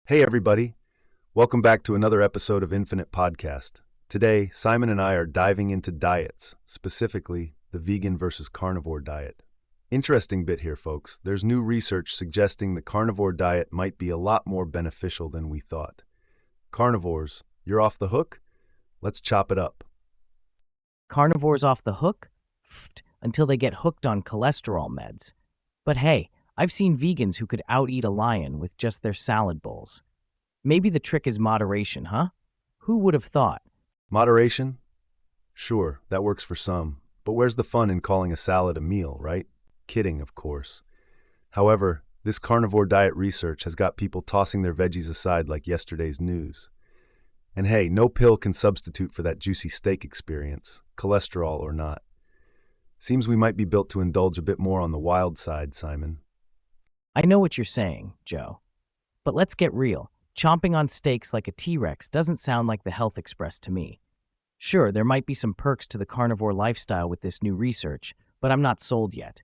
Hey everybody, welcome back to another episode of Infinite Podcast. Today, Simon and I are diving into diets, specifically the vegan versus carnivore diet. Interesting bit here, folks. There's new research suggesting the carnivore diet might be a lot more beneficial than we thought. Carnivores, you're off the hook? Let's chop it up. Carnivores off the hook? Until they get hooked on cholesterol meds. But hey, I've seen vegans who could out-eat a lion with just their salad bowls. Maybe the trick is moderation, huh? Who would have thought? Moderation? Sure, that works for some, but where's the fun in calling a salad a meal, right? Kidding, of course. However, this carnivore diet research has got people tossing their veggies aside like yesterday's news. And hey, no pill can substitute for that juicy steak experience, cholesterol or not. Seems we might be built to indulge a bit more on the wild side, Simon. I know what you're saying, Joe. But let's get real. Chomping on steaks like a T-Rex doesn't sound like the Health Express to me. Sure, there might be some perks to the carnivore lifestyle with this new research, but I'm not sold yet.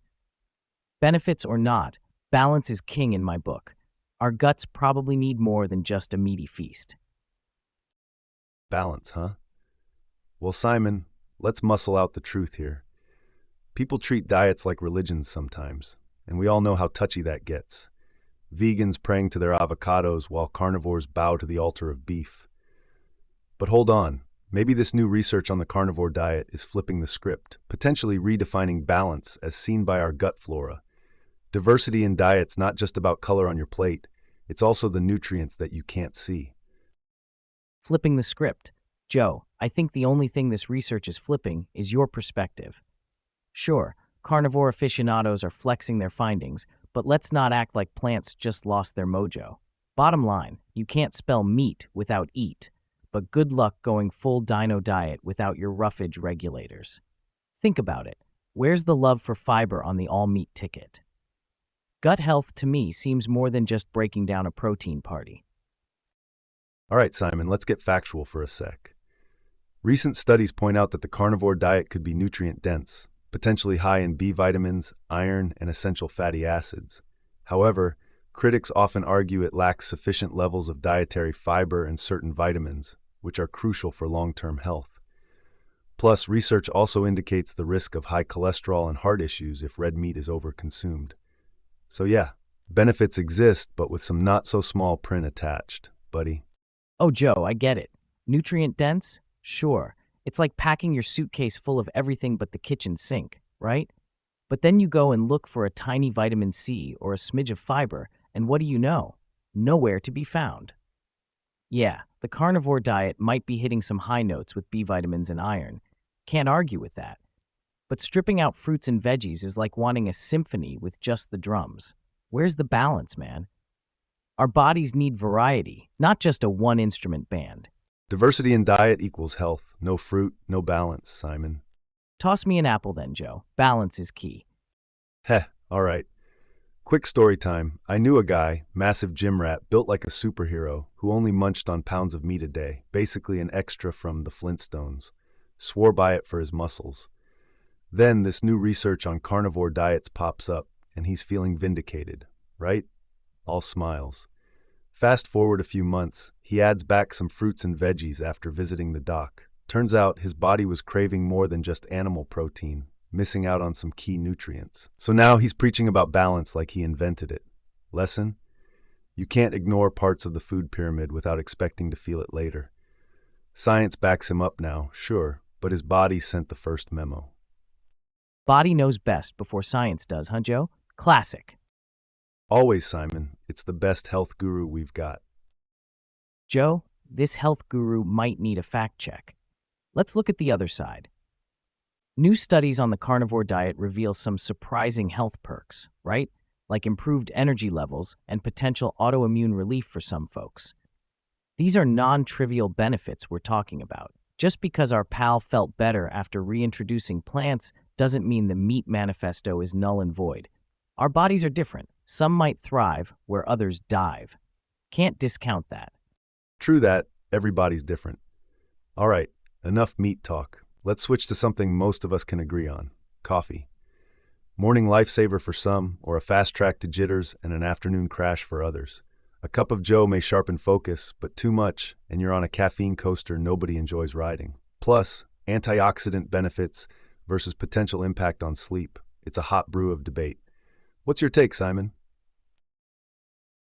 Benefits or not, balance is king in my book. Our guts probably need more than just a meaty feast. Balance, huh? Well, Simon, let's muscle out the truth here. People treat diets like religions sometimes, and we all know how touchy that gets. Vegans praying to their avocados while carnivores bow to the altar of beef. But hold on, maybe this new research on the carnivore diet is flipping the script, potentially redefining balance as seen by our gut flora. Diversity in diet's not just about color on your plate, it's also the nutrients that you can't see. Flipping the script. Joe, I think the only thing this research is flipping is your perspective. Sure, carnivore aficionados are flexing their findings, but let's not act like plants just lost their mojo. Bottom line, you can't spell meat without eat, but good luck going full dino diet without your roughage regulators. Think about it. Where's the love for fiber on the all-meat ticket? Gut health to me seems more than just breaking down a protein party. All right, Simon, let's get factual for a sec. Recent studies point out that the carnivore diet could be nutrient-dense, potentially high in B vitamins, iron, and essential fatty acids. However, critics often argue it lacks sufficient levels of dietary fiber and certain vitamins, which are crucial for long-term health. Plus, research also indicates the risk of high cholesterol and heart issues if red meat is overconsumed. So yeah, benefits exist, but with some not-so-small print attached, buddy. Oh, Joe, I get it. Nutrient dense? Sure. It's like packing your suitcase full of everything but the kitchen sink, right? But then you go and look for a tiny vitamin C or a smidge of fiber, and what do you know? Nowhere to be found. Yeah, the carnivore diet might be hitting some high notes with B vitamins and iron. Can't argue with that. But stripping out fruits and veggies is like wanting a symphony with just the drums. Where's the balance, man? Our bodies need variety, not just a one-instrument band. Diversity in diet equals health. No fruit, no balance, Simon. Toss me an apple then, Joe. Balance is key. Heh, all right. Quick story time. I knew a guy, massive gym rat, built like a superhero, who only munched on pounds of meat a day, basically an extra from the Flintstones. Swore by it for his muscles. Then this new research on carnivore diets pops up, and he's feeling vindicated, right? All smiles. Fast forward a few months, he adds back some fruits and veggies after visiting the doc. Turns out his body was craving more than just animal protein, missing out on some key nutrients. So now he's preaching about balance like he invented it. Lesson? You can't ignore parts of the food pyramid without expecting to feel it later. Science backs him up now, sure, but his body sent the first memo. Body knows best before science does, huh, Joe? Classic. Always, Simon. It's the best health guru we've got. Joe, this health guru might need a fact check. Let's look at the other side. New studies on the carnivore diet reveal some surprising health perks, right? Like improved energy levels and potential autoimmune relief for some folks. These are non-trivial benefits we're talking about. Just because our pal felt better after reintroducing plants doesn't mean the meat manifesto is null and void. Our bodies are different. Some might thrive where others dive. Can't discount that. True that, everybody's different. All right, enough meat talk. Let's switch to something most of us can agree on. Coffee. Morning lifesaver for some, or a fast track to jitters and an afternoon crash for others. A cup of joe may sharpen focus, but too much, and you're on a caffeine coaster nobody enjoys riding. Plus, antioxidant benefits versus potential impact on sleep. It's a hot brew of debate. What's your take, Simon?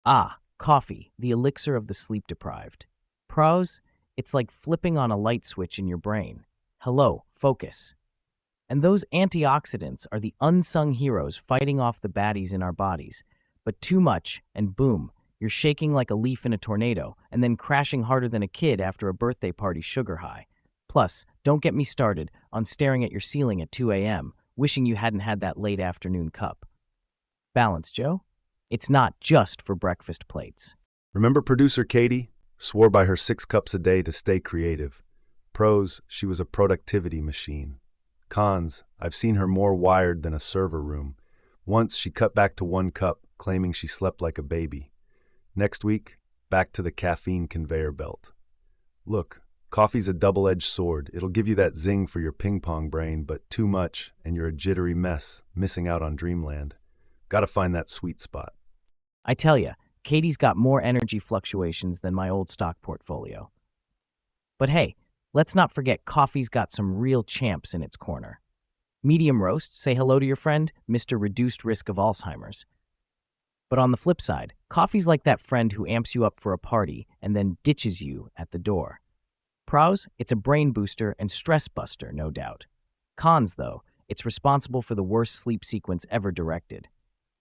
Ah, coffee, the elixir of the sleep deprived. Pros, it's like flipping on a light switch in your brain. Hello, focus. And those antioxidants are the unsung heroes fighting off the baddies in our bodies. But too much, and boom, you're shaking like a leaf in a tornado, and then crashing harder than a kid after a birthday party sugar high. Plus, don't get me started on staring at your ceiling at 2 a.m., wishing you hadn't had that late afternoon cup. Balance, Joe? It's not just for breakfast plates. Remember producer Katie? Swore by her 6 cups a day to stay creative. Pros, she was a productivity machine. Cons, I've seen her more wired than a server room. Once she cut back to 1 cup, claiming she slept like a baby. Next week, back to the caffeine conveyor belt. Look, coffee's a double-edged sword. It'll give you that zing for your ping-pong brain, but too much, and you're a jittery mess, missing out on dreamland. Gotta find that sweet spot. I tell ya, Katie's got more energy fluctuations than my old stock portfolio. But hey, let's not forget coffee's got some real champs in its corner. Medium roast, say hello to your friend, Mr. Reduced Risk of Alzheimer's. But on the flip side, coffee's like that friend who amps you up for a party and then ditches you at the door. Pros, it's a brain booster and stress buster, no doubt. Cons, though, it's responsible for the worst sleep sequence ever directed.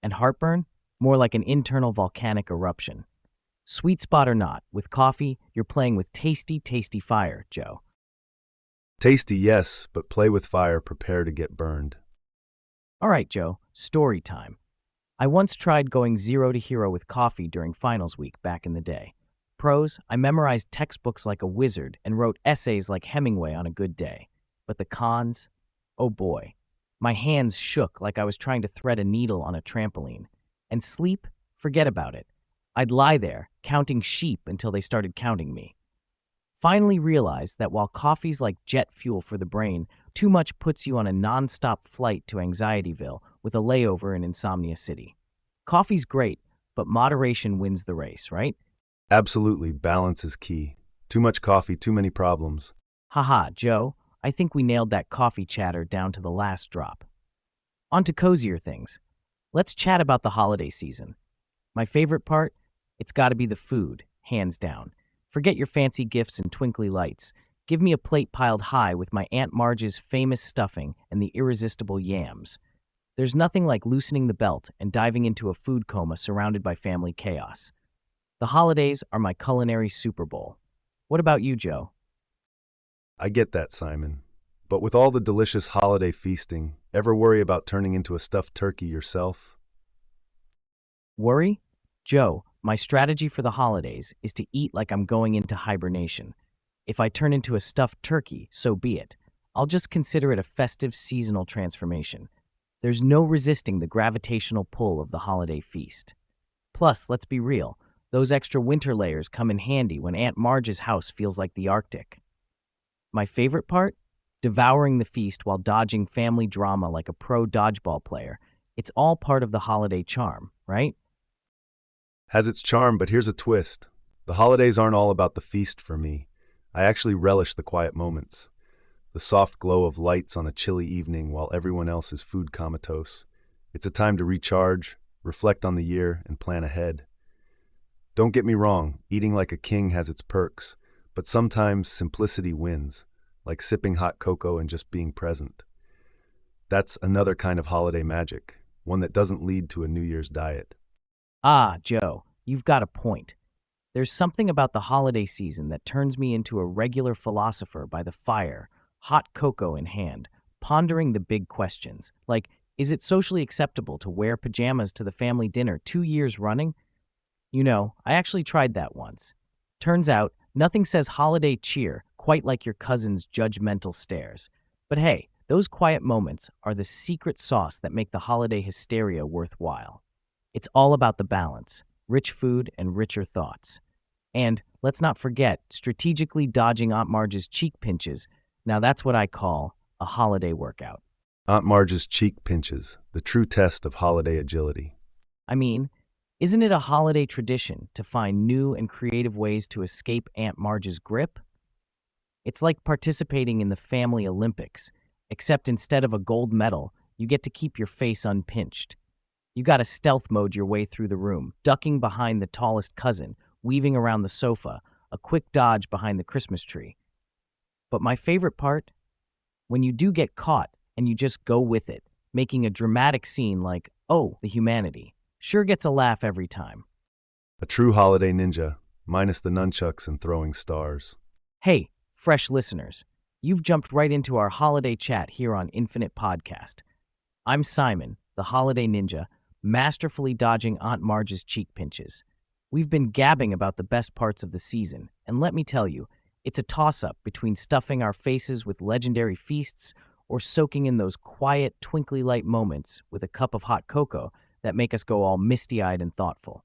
And heartburn? More like an internal volcanic eruption. Sweet spot or not, with coffee, you're playing with tasty, tasty fire, Joe. Tasty, yes, but play with fire, prepare to get burned. All right, Joe, story time. I once tried going 0 to hero with coffee during finals week back in the day. Pros, I memorized textbooks like a wizard and wrote essays like Hemingway on a good day. But the cons? Oh boy. My hands shook like I was trying to thread a needle on a trampoline. And sleep? Forget about it. I'd lie there, counting sheep until they started counting me. Finally realized that while coffee's like jet fuel for the brain, too much puts you on a non-stop flight to Anxietyville with a layover in Insomnia City. Coffee's great, but moderation wins the race, right? Absolutely, balance is key. Too much coffee, too many problems. Haha, Joe, I think we nailed that coffee chatter down to the last drop. On to cozier things. Let's chat about the holiday season. My favorite part? It's gotta be the food, hands down. Forget your fancy gifts and twinkly lights. Give me a plate piled high with my Aunt Marge's famous stuffing and the irresistible yams. There's nothing like loosening the belt and diving into a food coma surrounded by family chaos. The holidays are my culinary Super Bowl. What about you, Joe? I get that, Simon. But with all the delicious holiday feasting, ever worry about turning into a stuffed turkey yourself? Worry? Joe, my strategy for the holidays is to eat like I'm going into hibernation. If I turn into a stuffed turkey, so be it. I'll just consider it a festive seasonal transformation. There's no resisting the gravitational pull of the holiday feast. Plus, let's be real, those extra winter layers come in handy when Aunt Marge's house feels like the Arctic. My favorite part? Devouring the feast while dodging family drama like a pro dodgeball player. It's all part of the holiday charm, right? Has its charm, but here's a twist. The holidays aren't all about the feast for me. I actually relish the quiet moments. The soft glow of lights on a chilly evening while everyone else is food comatose. It's a time to recharge, reflect on the year, and plan ahead. Don't get me wrong, eating like a king has its perks, but sometimes simplicity wins, like sipping hot cocoa and just being present. That's another kind of holiday magic, one that doesn't lead to a New Year's diet. Ah, Joe, you've got a point. There's something about the holiday season that turns me into a regular philosopher by the fire, hot cocoa in hand, pondering the big questions, like, is it socially acceptable to wear pajamas to the family dinner 2 years running? You know, I actually tried that once. Turns out, nothing says holiday cheer quite like your cousin's judgmental stares. But hey, those quiet moments are the secret sauce that make the holiday hysteria worthwhile. It's all about the balance, rich food and richer thoughts. And let's not forget strategically dodging Aunt Marge's cheek pinches. Now that's what I call a holiday workout. Aunt Marge's cheek pinches, the true test of holiday agility. I mean, Isn't it a holiday tradition to find new and creative ways to escape Aunt Marge's grip? It's like participating in the family Olympics, except instead of a gold medal, you get to keep your face unpinched. You gotta stealth mode your way through the room, ducking behind the tallest cousin, weaving around the sofa, a quick dodge behind the Christmas tree. But my favorite part? When you do get caught and you just go with it, making a dramatic scene like, oh, the humanity. Sure gets a laugh every time. A true holiday ninja, minus the nunchucks and throwing stars. Hey, fresh listeners, you've jumped right into our holiday chat here on Infinite Podcast. I'm Simon, the holiday ninja, masterfully dodging Aunt Marge's cheek pinches. We've been gabbing about the best parts of the season, and let me tell you, it's a toss-up between stuffing our faces with legendary feasts or soaking in those quiet, twinkly light moments with a cup of hot cocoa that make us go all misty-eyed and thoughtful.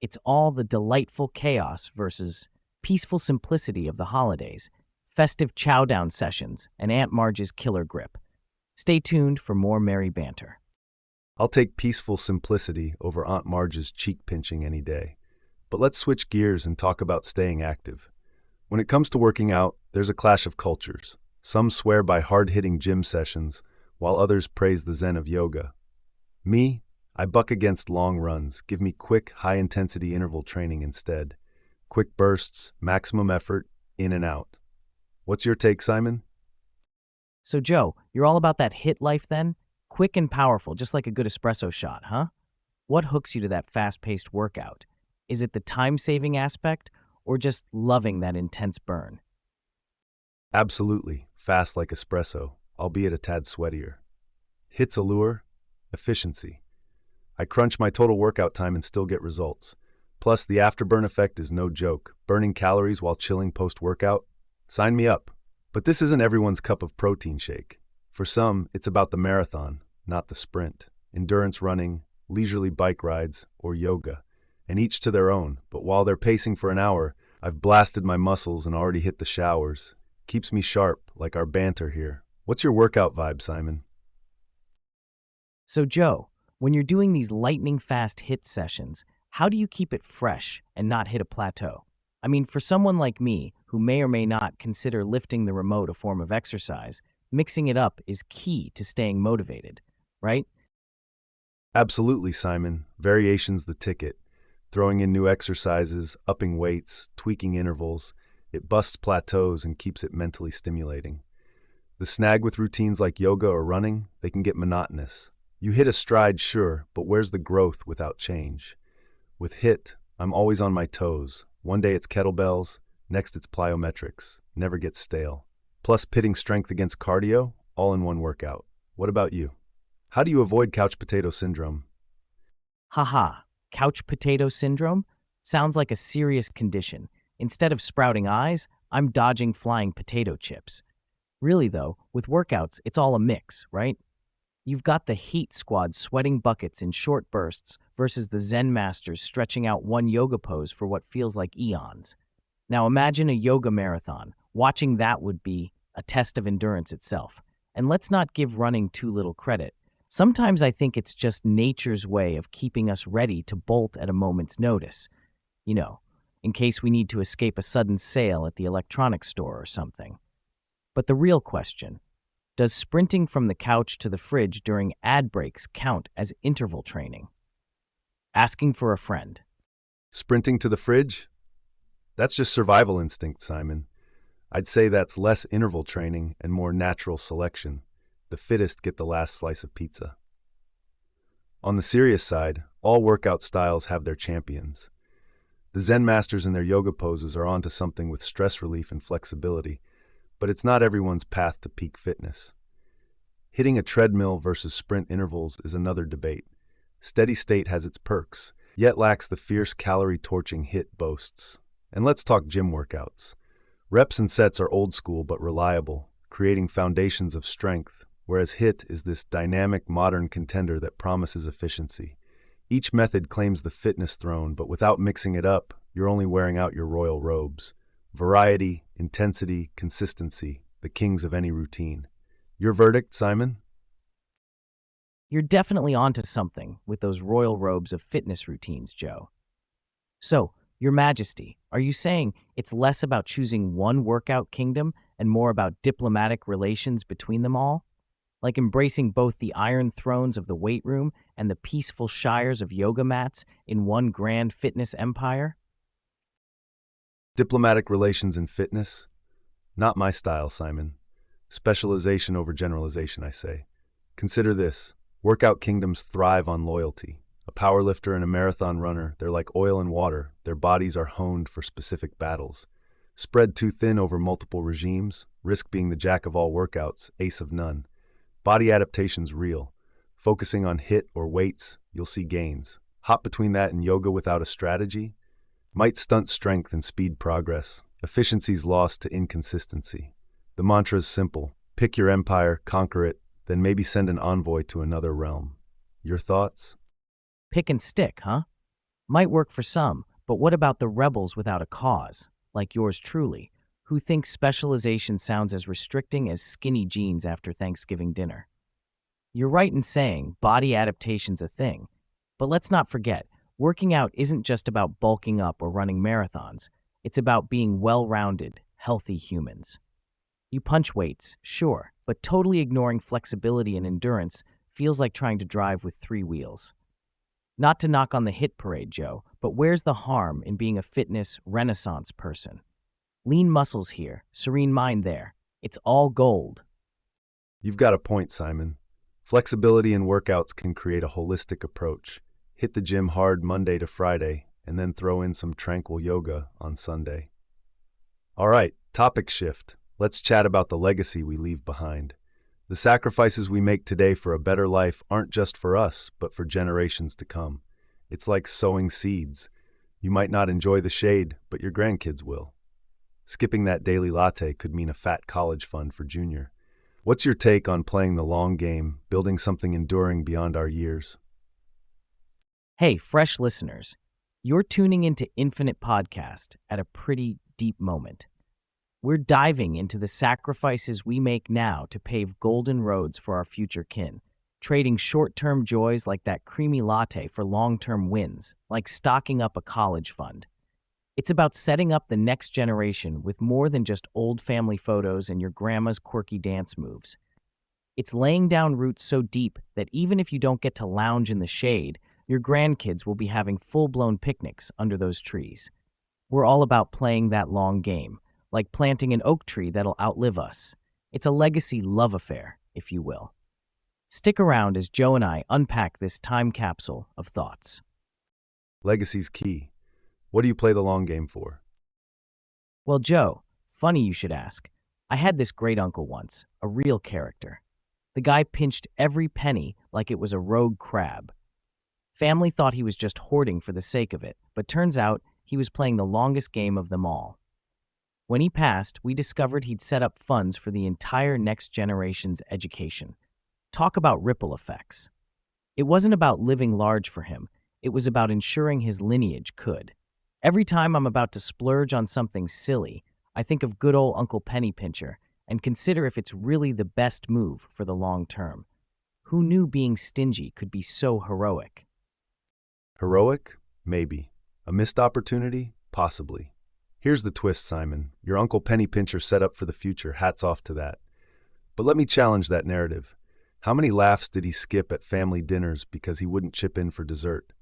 It's all the delightful chaos versus peaceful simplicity of the holidays, festive chow-down sessions, and Aunt Marge's killer grip. Stay tuned for more merry banter. I'll take peaceful simplicity over Aunt Marge's cheek pinching any day. But let's switch gears and talk about staying active. When it comes to working out, there's a clash of cultures. Some swear by hard-hitting gym sessions, while others praise the zen of yoga. Me, I buck against long runs. Give me quick, high-intensity interval training instead. Quick bursts, maximum effort, in and out. What's your take, Simon? So, Joe, you're all about that hit life then? Quick and powerful, just like a good espresso shot, huh? What hooks you to that fast-paced workout? Is it the time-saving aspect, or just loving that intense burn? Absolutely, fast like espresso, albeit a tad sweatier. Hits allure, efficiency. I crunch my total workout time and still get results. Plus, the afterburn effect is no joke. Burning calories while chilling post-workout? Sign me up. But this isn't everyone's cup of protein shake. For some, it's about the marathon, not the sprint. Endurance running, leisurely bike rides, or yoga. And each to their own, but while they're pacing for an hour, I've blasted my muscles and already hit the showers. Keeps me sharp, like our banter here. What's your workout vibe, Simon? So, Joe, when you're doing these lightning-fast hit sessions, how do you keep it fresh and not hit a plateau? I mean, for someone like me, who may or may not consider lifting the remote a form of exercise, mixing it up is key to staying motivated, right? Absolutely, Simon. Variation's the ticket. Throwing in new exercises, upping weights, tweaking intervals. It busts plateaus and keeps it mentally stimulating. The snag with routines like yoga or running, they can get monotonous. You hit a stride, sure, but where's the growth without change? With HIIT, I'm always on my toes. One day it's kettlebells, next it's plyometrics. Never gets stale. Plus pitting strength against cardio, all in one workout. What about you? How do you avoid couch potato syndrome? Haha, couch potato syndrome? Sounds like a serious condition. Instead of sprouting eyes, I'm dodging flying potato chips. Really though, with workouts, it's all a mix, right? You've got the heat squad sweating buckets in short bursts versus the Zen masters stretching out one yoga pose for what feels like eons. Now imagine a yoga marathon. Watching that would be a test of endurance itself. And let's not give running too little credit. Sometimes I think it's just nature's way of keeping us ready to bolt at a moment's notice. You know, in case we need to escape a sudden sale at the electronics store or something. But the real question, does sprinting from the couch to the fridge during ad breaks count as interval training? Asking for a friend. Sprinting to the fridge? That's just survival instinct, Simon. I'd say that's less interval training and more natural selection. The fittest get the last slice of pizza. On the serious side, all workout styles have their champions. The Zen masters in their yoga poses are onto something with stress relief and flexibility, but it's not everyone's path to peak fitness. Hitting a treadmill versus sprint intervals is another debate. Steady state has its perks, yet lacks the fierce calorie-torching HIIT boasts. And let's talk gym workouts. Reps and sets are old school but reliable, creating foundations of strength, whereas HIIT is this dynamic modern contender that promises efficiency. Each method claims the fitness throne, but without mixing it up, you're only wearing out your royal robes. Variety, intensity, consistency, the kings of any routine. Your verdict, Simon? You're definitely onto something with those royal robes of fitness routines, Joe. So, Your Majesty, are you saying it's less about choosing one workout kingdom and more about diplomatic relations between them all? Like embracing both the iron thrones of the weight room and the peaceful shires of yoga mats in one grand fitness empire? Diplomatic relations in fitness? Not my style, Simon. Specialization over generalization, I say. Consider this. Workout kingdoms thrive on loyalty. A powerlifter and a marathon runner, they're like oil and water. Their bodies are honed for specific battles. Spread too thin over multiple regimes, risk being the jack of all workouts, ace of none. Body adaptation's real. Focusing on HIIT or weights, you'll see gains. Hop between that and yoga without a strategy might stunt strength and speed progress. Efficiency's lost to inconsistency. The mantra is simple. Pick your empire, conquer it, then maybe send an envoy to another realm. Your thoughts? Pick and stick, huh? Might work for some, but what about the rebels without a cause, like yours truly, who thinks specialization sounds as restricting as skinny jeans after Thanksgiving dinner? You're right in saying body adaptation's a thing, but let's not forget, working out isn't just about bulking up or running marathons. It's about being well-rounded, healthy humans. You punch weights, sure, but totally ignoring flexibility and endurance feels like trying to drive with three wheels. Not to knock on the hit parade, Joe, but where's the harm in being a fitness renaissance person? Lean muscles here, serene mind there. It's all gold. You've got a point, Simon. Flexibility in workouts can create a holistic approach. Hit the gym hard Monday to Friday, and then throw in some tranquil yoga on Sunday. All right, topic shift. Let's chat about the legacy we leave behind. The sacrifices we make today for a better life aren't just for us, but for generations to come. It's like sowing seeds. You might not enjoy the shade, but your grandkids will. Skipping that daily latte could mean a fat college fund for Junior. What's your take on playing the long game, building something enduring beyond our years? Hey, fresh listeners, you're tuning into Infinite Podcast at a pretty deep moment. We're diving into the sacrifices we make now to pave golden roads for our future kin, trading short-term joys like that creamy latte for long-term wins, like stocking up a college fund. It's about setting up the next generation with more than just old family photos and your grandma's quirky dance moves. It's laying down roots so deep that even if you don't get to lounge in the shade, your grandkids will be having full-blown picnics under those trees. We're all about playing that long game, like planting an oak tree that'll outlive us. It's a legacy love affair, if you will. Stick around as Joe and I unpack this time capsule of thoughts. Legacy's key. What do you play the long game for? Well, Joe, funny you should ask. I had this great uncle once, a real character. The guy pinched every penny like it was a rogue crab. Family thought he was just hoarding for the sake of it, but turns out he was playing the longest game of them all. When he passed, we discovered he'd set up funds for the entire next generation's education. Talk about ripple effects. It wasn't about living large for him. It was about ensuring his lineage could. Every time I'm about to splurge on something silly, I think of good old Uncle Penny Pincher and consider if it's really the best move for the long term. Who knew being stingy could be so heroic? Heroic? Maybe. A missed opportunity? Possibly. Here's the twist, Simon. Your Uncle Penny Pincher set up for the future. Hats off to that. But let me challenge that narrative. How many laughs did he skip at family dinners because he wouldn't chip in for dessert?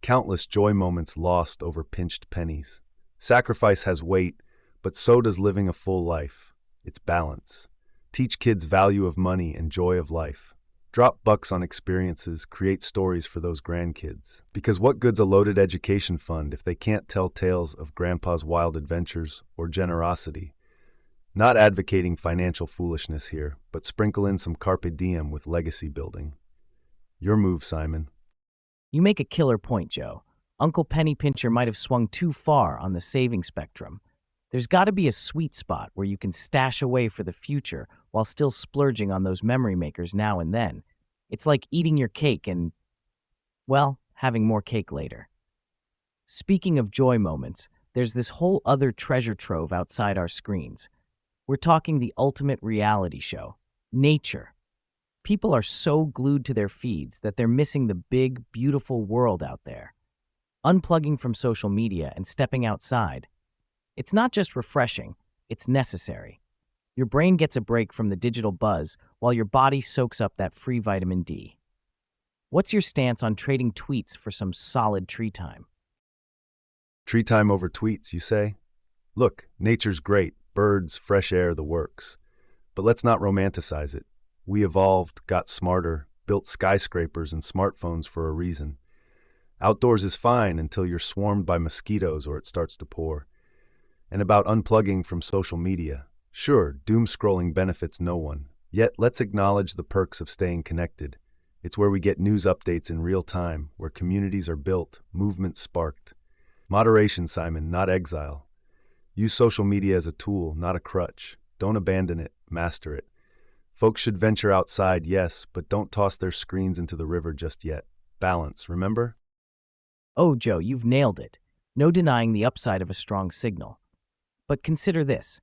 Countless joy moments lost over pinched pennies. Sacrifice has weight, but so does living a full life. It's balance. Teach kids value of money and joy of life. Drop bucks on experiences, create stories for those grandkids. Because what good's a loaded education fund if they can't tell tales of grandpa's wild adventures or generosity? Not advocating financial foolishness here, but sprinkle in some carpe diem with legacy building. Your move, Simon. You make a killer point, Joe. Uncle Penny Pincher might have swung too far on the saving spectrum. There's got to be a sweet spot where you can stash away for the future while still splurging on those memory makers now and then. It's like eating your cake and, well, having more cake later. Speaking of joy moments, there's this whole other treasure trove outside our screens. We're talking the ultimate reality show, nature. People are so glued to their feeds that they're missing the big, beautiful world out there. Unplugging from social media and stepping outside, it's not just refreshing, it's necessary. Your brain gets a break from the digital buzz while your body soaks up that free vitamin D. What's your stance on trading tweets for some solid tree time? Tree time over tweets, you say? Look, nature's great, birds, fresh air, the works. But let's not romanticize it. We evolved, got smarter, built skyscrapers and smartphones for a reason. Outdoors is fine until you're swarmed by mosquitoes or it starts to pour. And about unplugging from social media. Sure, doom scrolling benefits no one. Yet let's acknowledge the perks of staying connected. It's where we get news updates in real time, where communities are built, movements sparked. Moderation, Simon, not exile. Use social media as a tool, not a crutch. Don't abandon it, master it. Folks should venture outside, yes, but don't toss their screens into the river just yet. Balance, remember? Oh, Joe, you've nailed it. No denying the upside of a strong signal. But consider this.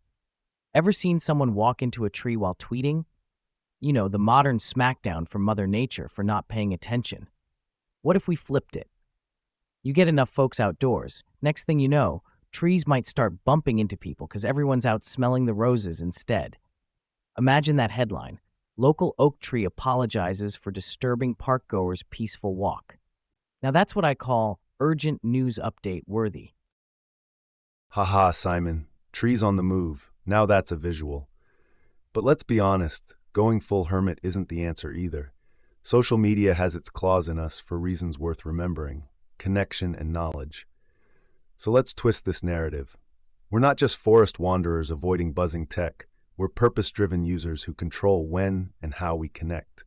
Ever seen someone walk into a tree while tweeting? You know, the modern smackdown from Mother Nature for not paying attention. What if we flipped it? You get enough folks outdoors, next thing you know, trees might start bumping into people because everyone's out smelling the roses instead. Imagine that headline. Local oak tree apologizes for disturbing parkgoers' peaceful walk. Now that's what I call urgent news update worthy. Haha, Simon. Trees on the move. Now that's a visual. But let's be honest, going full hermit isn't the answer either. Social media has its claws in us for reasons worth remembering. Connection and knowledge. So let's twist this narrative. We're not just forest wanderers avoiding buzzing tech. We're purpose-driven users who control when and how we connect.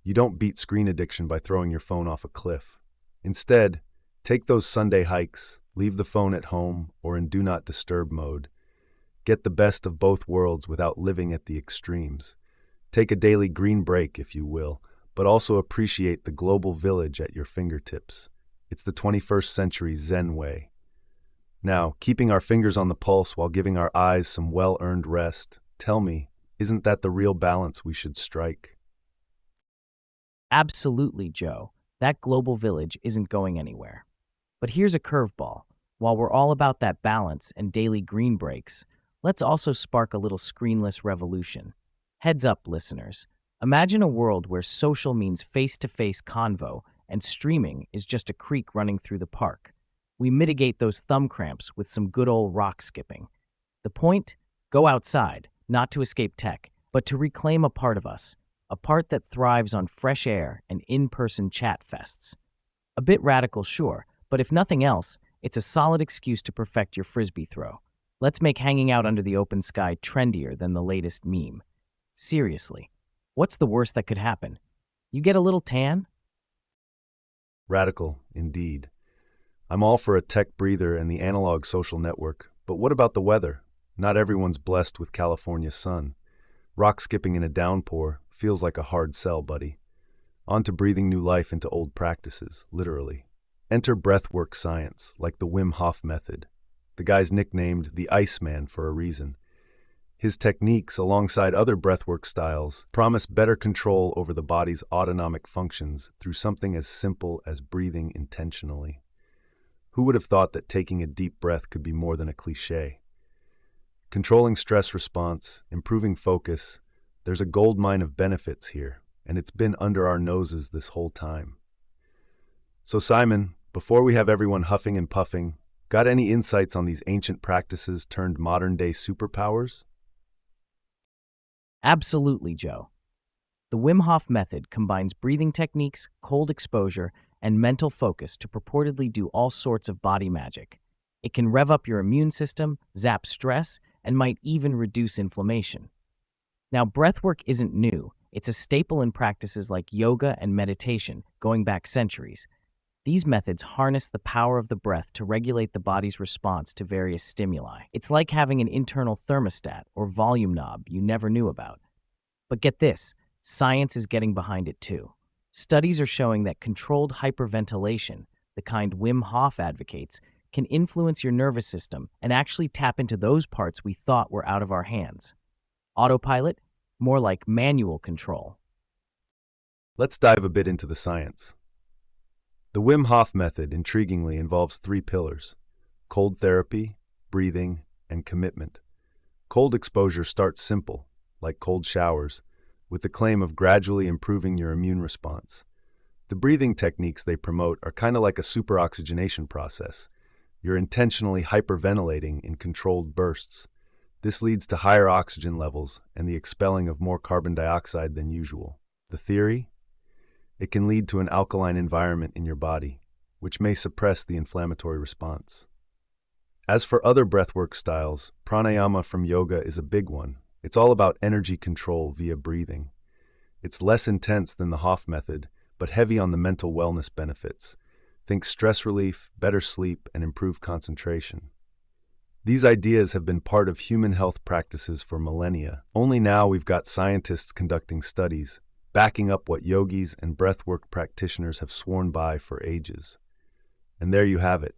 You don't beat screen addiction by throwing your phone off a cliff. Instead, take those Sunday hikes, leave the phone at home or in do not disturb mode. Get the best of both worlds without living at the extremes. Take a daily green break, if you will, but also appreciate the global village at your fingertips. It's the 21st century Zen way. Now, keeping our fingers on the pulse while giving our eyes some well-earned rest, tell me, isn't that the real balance we should strike? Absolutely, Joe. That global village isn't going anywhere. But here's a curveball. While we're all about that balance and daily green breaks, let's also spark a little screenless revolution. Heads up, listeners. Imagine a world where social means face-to-face convo and streaming is just a creek running through the park. We mitigate those thumb cramps with some good old rock skipping. The point? Go outside, not to escape tech, but to reclaim a part of us, a part that thrives on fresh air and in-person chat fests. A bit radical, sure, but if nothing else, it's a solid excuse to perfect your frisbee throw. Let's make hanging out under the open sky trendier than the latest meme. Seriously, what's the worst that could happen? You get a little tan? Radical, indeed. I'm all for a tech breather and the analog social network, but what about the weather? Not everyone's blessed with California sun. Rock skipping in a downpour feels like a hard sell, buddy. On to breathing new life into old practices, literally. Enter breathwork science, like the Wim Hof method. The guy's nicknamed the Iceman for a reason. His techniques, alongside other breathwork styles, promise better control over the body's autonomic functions through something as simple as breathing intentionally. Who would have thought that taking a deep breath could be more than a cliché? Controlling stress response, improving focus, there's a goldmine of benefits here, and it's been under our noses this whole time. So Simon, before we have everyone huffing and puffing, got any insights on these ancient practices turned modern-day superpowers? Absolutely, Joe. The Wim Hof method combines breathing techniques, cold exposure, and mental focus to purportedly do all sorts of body magic. It can rev up your immune system, zap stress, and might even reduce inflammation. Now, breathwork isn't new. It's a staple in practices like yoga and meditation, going back centuries. These methods harness the power of the breath to regulate the body's response to various stimuli. It's like having an internal thermostat or volume knob you never knew about. But get this, science is getting behind it too. Studies are showing that controlled hyperventilation, the kind Wim Hof advocates, can influence your nervous system and actually tap into those parts we thought were out of our hands. Autopilot? More like manual control. Let's dive a bit into the science. The Wim Hof method, intriguingly, involves three pillars: cold therapy, breathing, and commitment. Cold exposure starts simple, like cold showers, with the claim of gradually improving your immune response. The breathing techniques they promote are kind of like a superoxygenation process. You're intentionally hyperventilating in controlled bursts. This leads to higher oxygen levels and the expelling of more carbon dioxide than usual. The theory? It can lead to an alkaline environment in your body, which may suppress the inflammatory response. As for other breathwork styles, pranayama from yoga is a big one. It's all about energy control via breathing. It's less intense than the Hof method, but heavy on the mental wellness benefits. Think stress relief, better sleep, and improved concentration. These ideas have been part of human health practices for millennia. Only now we've got scientists conducting studies, backing up what yogis and breathwork practitioners have sworn by for ages. And there you have it,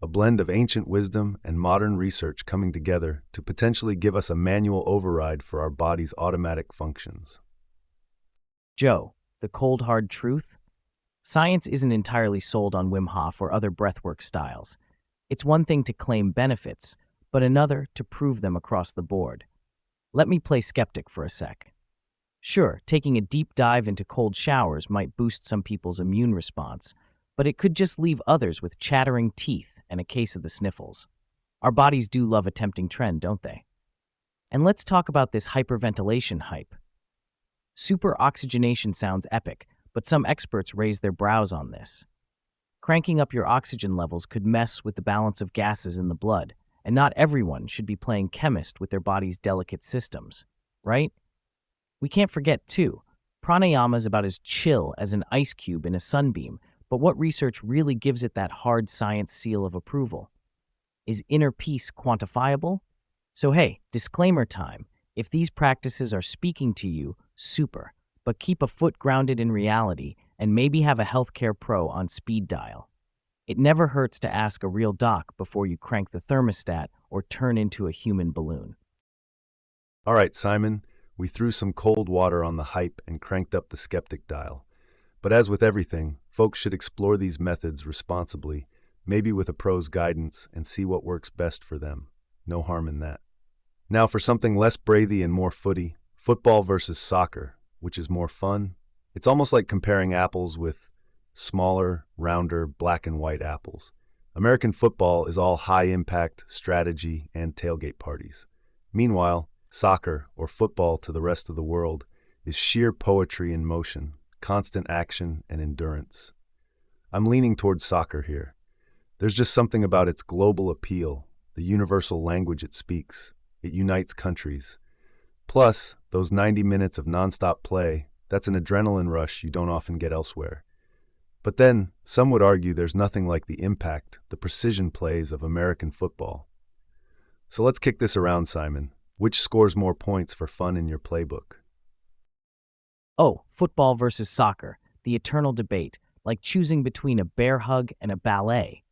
a blend of ancient wisdom and modern research coming together to potentially give us a manual override for our body's automatic functions. Joe, the cold hard truth? Science isn't entirely sold on Wim Hof or other breathwork styles. It's one thing to claim benefits, but another to prove them across the board. Let me play skeptic for a sec. Sure, taking a deep dive into cold showers might boost some people's immune response, but it could just leave others with chattering teeth and a case of the sniffles. Our bodies do love a tempting trend, don't they? And let's talk about this hyperventilation hype. Superoxygenation sounds epic, but some experts raise their brows on this. Cranking up your oxygen levels could mess with the balance of gases in the blood, and not everyone should be playing chemist with their body's delicate systems, right? We can't forget, too, pranayama is about as chill as an ice cube in a sunbeam, but what research really gives it that hard science seal of approval? Is inner peace quantifiable? So hey, disclaimer time. If these practices are speaking to you, super, but keep a foot grounded in reality and maybe have a healthcare pro on speed dial. It never hurts to ask a real doc before you crank the thermostat or turn into a human balloon. All right, Simon, we threw some cold water on the hype and cranked up the skeptic dial. But as with everything, folks should explore these methods responsibly, maybe with a pro's guidance, and see what works best for them. No harm in that. Now for something less breathy and more footy, football versus soccer. Which is more fun? It's almost like comparing apples with smaller, rounder, black and white apples. American football is all high-impact strategy and tailgate parties. Meanwhile, soccer, or football to the rest of the world, is sheer poetry in motion, constant action and endurance. I'm leaning towards soccer here. There's just something about its global appeal, the universal language it speaks. It unites countries. Plus, those 90 minutes of nonstop play, that's an adrenaline rush you don't often get elsewhere. But then, some would argue there's nothing like the impact, the precision plays of American football. So let's kick this around, Simon. Which scores more points for fun in your playbook? Oh, football versus soccer, the eternal debate, like choosing between a bear hug and a ballet.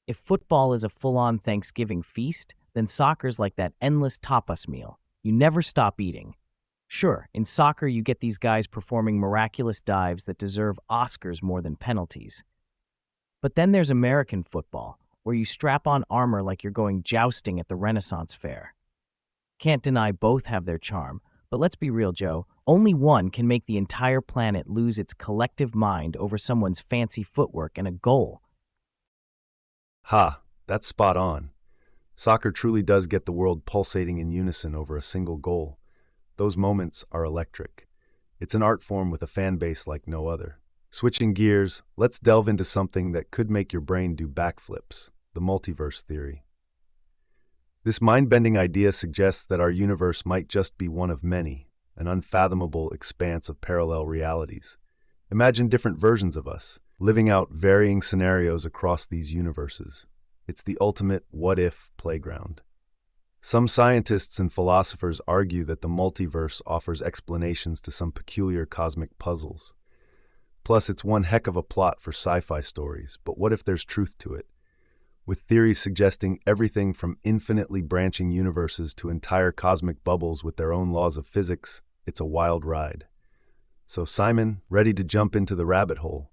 If football is a full-on Thanksgiving feast, then soccer's like that endless tapas meal. You never stop eating. Sure, in soccer you get these guys performing miraculous dives that deserve Oscars more than penalties. But then there's American football, where you strap on armor like you're going jousting at the Renaissance Fair. Can't deny both have their charm, but let's be real, Joe. Only one can make the entire planet lose its collective mind over someone's fancy footwork and a goal. Ha, that's spot on. Soccer truly does get the world pulsating in unison over a single goal. Those moments are electric. It's an art form with a fan base like no other. Switching gears, let's delve into something that could make your brain do backflips, the multiverse theory. This mind-bending idea suggests that our universe might just be one of many, an unfathomable expanse of parallel realities. Imagine different versions of us, living out varying scenarios across these universes. It's the ultimate what-if playground. Some scientists and philosophers argue that the multiverse offers explanations to some peculiar cosmic puzzles. Plus, it's one heck of a plot for sci-fi stories, but what if there's truth to it? With theories suggesting everything from infinitely branching universes to entire cosmic bubbles with their own laws of physics, it's a wild ride. So, Simon, ready to jump into the rabbit hole?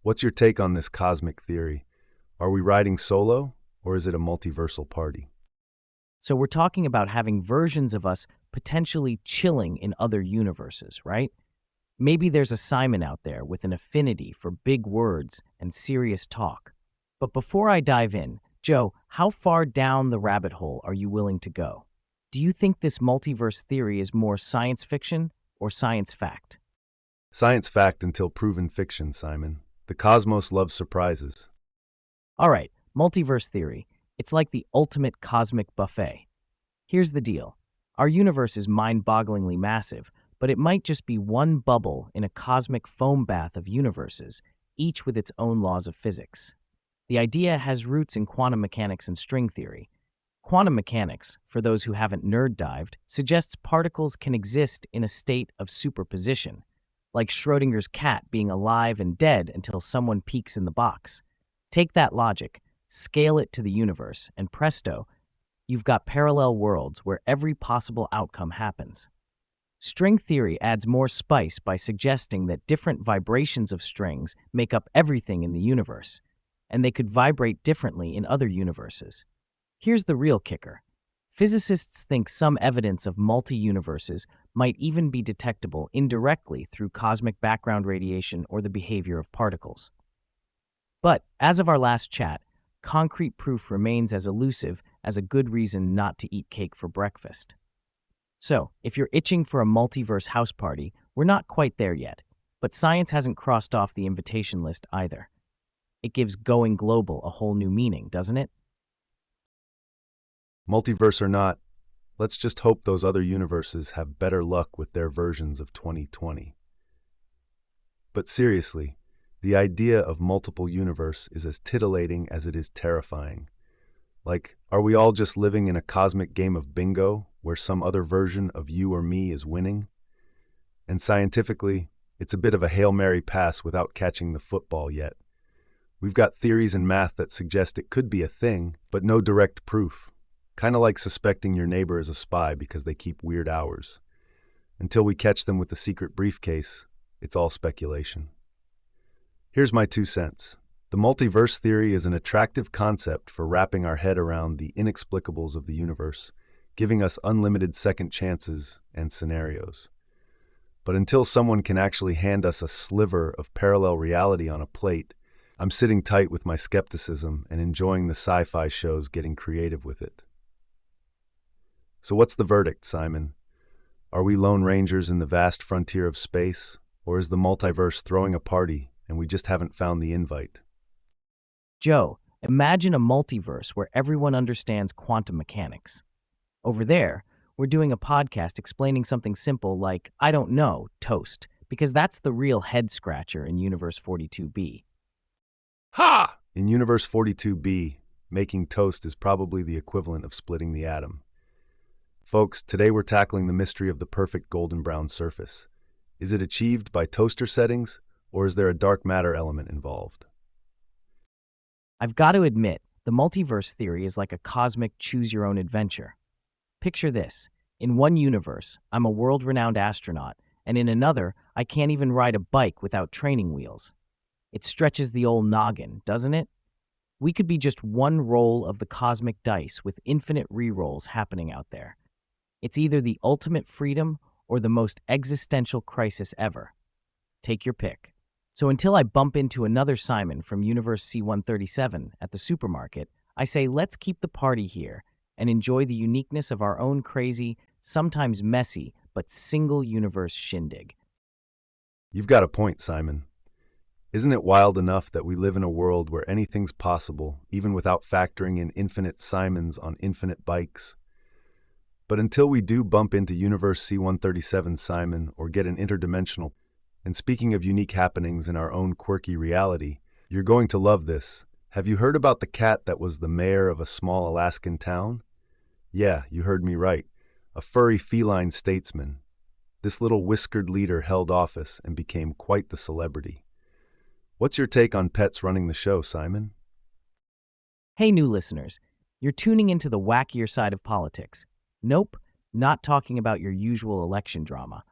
What's your take on this cosmic theory? Are we riding solo, or is it a multiversal party? So we're talking about having versions of us potentially chilling in other universes, right? Maybe there's a Simon out there with an affinity for big words and serious talk. But before I dive in, Joe, how far down the rabbit hole are you willing to go? Do you think this multiverse theory is more science fiction or science fact? Science fact until proven fiction, Simon. The cosmos loves surprises. All right, multiverse theory. It's like the ultimate cosmic buffet. Here's the deal. Our universe is mind-bogglingly massive, but it might just be one bubble in a cosmic foam bath of universes, each with its own laws of physics. The idea has roots in quantum mechanics and string theory. Quantum mechanics, for those who haven't nerd dived, suggests particles can exist in a state of superposition, like Schrodinger's cat being alive and dead until someone peeks in the box. Take that logic, scale it to the universe, and presto, you've got parallel worlds where every possible outcome happens. String theory adds more spice by suggesting that different vibrations of strings make up everything in the universe, and they could vibrate differently in other universes. Here's the real kicker. Physicists think some evidence of multi-universes might even be detectable indirectly through cosmic background radiation or the behavior of particles. But, as of our last chat, concrete proof remains as elusive as a good reason not to eat cake for breakfast. So, if you're itching for a multiverse house party, we're not quite there yet, but science hasn't crossed off the invitation list either. It gives going global a whole new meaning, doesn't it? Multiverse or not, let's just hope those other universes have better luck with their versions of 2020. But seriously, the idea of multiple universe is as titillating as it is terrifying. Like, are we all just living in a cosmic game of bingo where some other version of you or me is winning? And scientifically, it's a bit of a Hail Mary pass without catching the football yet. We've got theories in math that suggest it could be a thing, but no direct proof. Kind of like suspecting your neighbor is a spy because they keep weird hours. Until we catch them with the secret briefcase, it's all speculation. Here's my 2 cents. The multiverse theory is an attractive concept for wrapping our head around the inexplicables of the universe, giving us unlimited second chances and scenarios. But until someone can actually hand us a sliver of parallel reality on a plate, I'm sitting tight with my skepticism and enjoying the sci-fi shows getting creative with it. So what's the verdict, Simon? Are we lone rangers in the vast frontier of space, or is the multiverse throwing a party and we just haven't found the invite? Joe, imagine a multiverse where everyone understands quantum mechanics. Over there, we're doing a podcast explaining something simple like, I don't know, toast, because that's the real head scratcher in Universe 42B. Ha! In Universe 42B, making toast is probably the equivalent of splitting the atom. Folks, today we're tackling the mystery of the perfect golden brown surface. Is it achieved by toaster settings, or is there a dark matter element involved? I've got to admit, the multiverse theory is like a cosmic choose-your-own-adventure. Picture this. In one universe, I'm a world-renowned astronaut, and in another, I can't even ride a bike without training wheels. It stretches the old noggin, doesn't it? We could be just one roll of the cosmic dice with infinite re-rolls happening out there. It's either the ultimate freedom or the most existential crisis ever. Take your pick. So until I bump into another Simon from Universe C137 at the supermarket, I say let's keep the party here and enjoy the uniqueness of our own crazy, sometimes messy, but single universe shindig. You've got a point, Simon. Isn't it wild enough that we live in a world where anything's possible, even without factoring in infinite Simons on infinite bikes? But until we do bump into Universe C137 Simon or get an interdimensional, and speaking of unique happenings in our own quirky reality, you're going to love this. Have you heard about the cat that was the mayor of a small Alaskan town? Yeah, you heard me right. A furry feline statesman. This little whiskered leader held office and became quite the celebrity. What's your take on pets running the show, Simon? Hey, new listeners, you're tuning into the wackier side of politics. Nope, not talking about your usual election drama.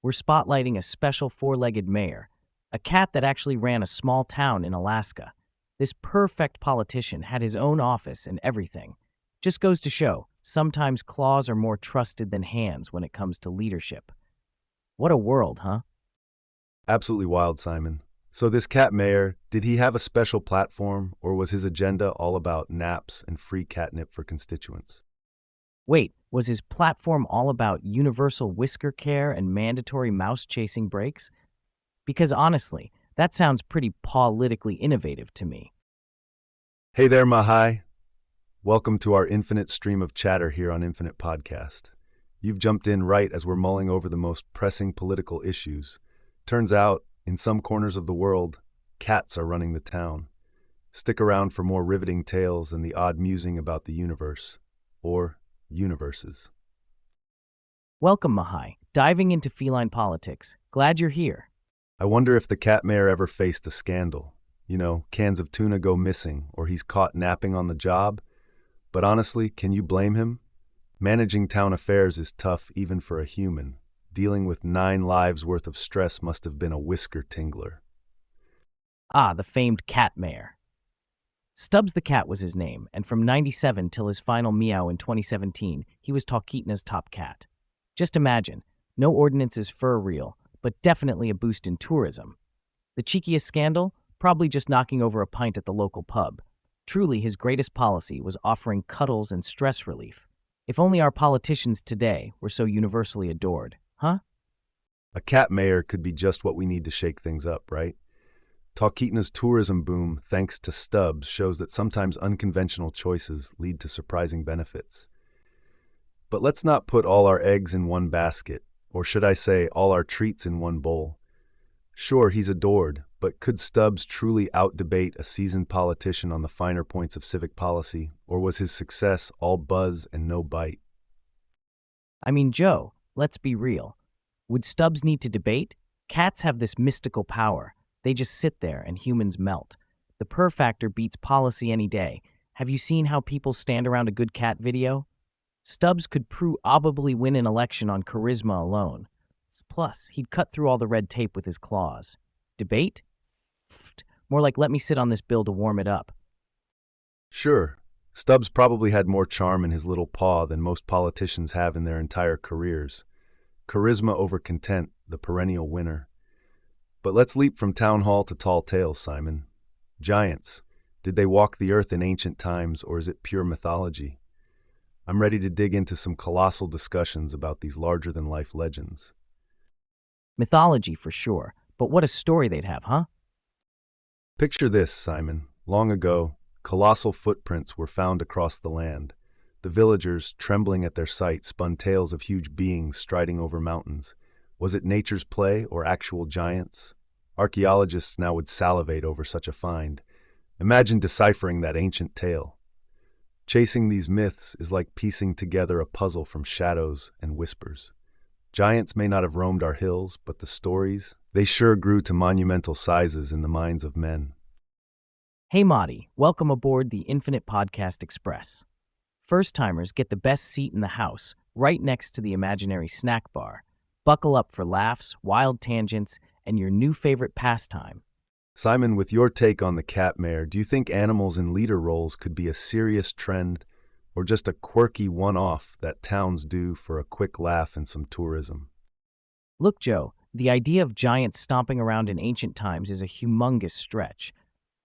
we're spotlighting a special four-legged mayor, a cat that actually ran a small town in Alaska. This perfect politician had his own office and everything. Just goes to show, sometimes claws are more trusted than hands when it comes to leadership. What a world, huh? Absolutely wild, Simon. So this cat mayor, did he have a special platform, or was his agenda all about naps and free catnip for constituents? Wait, was his platform all about universal whisker care and mandatory mouse-chasing breaks? Because honestly, that sounds pretty politically innovative to me. Hey there, Mahai. Welcome to our infinite stream of chatter here on Infinite Podcast. You've jumped in right as we're mulling over the most pressing political issues. Turns out, in some corners of the world, cats are running the town. Stick around for more riveting tales and the odd musing about the universe, or universes. Welcome, Mahai. Diving into feline politics. Glad you're here. I wonder if the cat mayor ever faced a scandal. You know, cans of tuna go missing, or he's caught napping on the job. But honestly, can you blame him? Managing town affairs is tough even for a human. Dealing with 9 lives worth of stress must have been a whisker tingler. Ah, the famed cat mayor. Stubbs the cat was his name, and from 97 till his final meow in 2017, he was Talkeetna's top cat. Just imagine, no ordinances for a real, but definitely a boost in tourism. The cheekiest scandal? Probably just knocking over a pint at the local pub. Truly, his greatest policy was offering cuddles and stress relief. If only our politicians today were so universally adored, huh? A cat mayor could be just what we need to shake things up, right? Talkeetna's tourism boom, thanks to Stubbs, shows that sometimes unconventional choices lead to surprising benefits. But let's not put all our eggs in one basket, or should I say, all our treats in one bowl. Sure, he's adored, but could Stubbs truly out-debate a seasoned politician on the finer points of civic policy, or was his success all buzz and no bite? I mean, Joe, let's be real. Would Stubbs need to debate? Cats have this mystical power. They just sit there and humans melt. The purr factor beats policy any day. Have you seen how people stand around a good cat video? Stubbs could probably win an election on charisma alone. Plus, he'd cut through all the red tape with his claws. Debate? More like let me sit on this bill to warm it up. Sure, Stubbs probably had more charm in his little paw than most politicians have in their entire careers. Charisma over content, the perennial winner. But let's leap from town hall to tall tales, Simon. Giants. Did they walk the earth in ancient times, or is it pure mythology? I'm ready to dig into some colossal discussions about these larger-than-life legends. Mythology for sure, but what a story they'd have, huh? Picture this, Simon. Long ago, colossal footprints were found across the land. The villagers, trembling at their sight, spun tales of huge beings striding over mountains. Was it nature's play or actual giants? Archaeologists now would salivate over such a find. Imagine deciphering that ancient tale. Chasing these myths is like piecing together a puzzle from shadows and whispers. Giants may not have roamed our hills, but the stories, they sure grew to monumental sizes in the minds of men. Hey Marty, welcome aboard the Infinite Podcast Express. First-timers get the best seat in the house, right next to the imaginary snack bar. Buckle up for laughs, wild tangents, and your new favorite pastime. Simon, with your take on the cat mayor, do you think animals in leader roles could be a serious trend or just a quirky one-off that towns do for a quick laugh and some tourism? Look, Joe, the idea of giants stomping around in ancient times is a humongous stretch.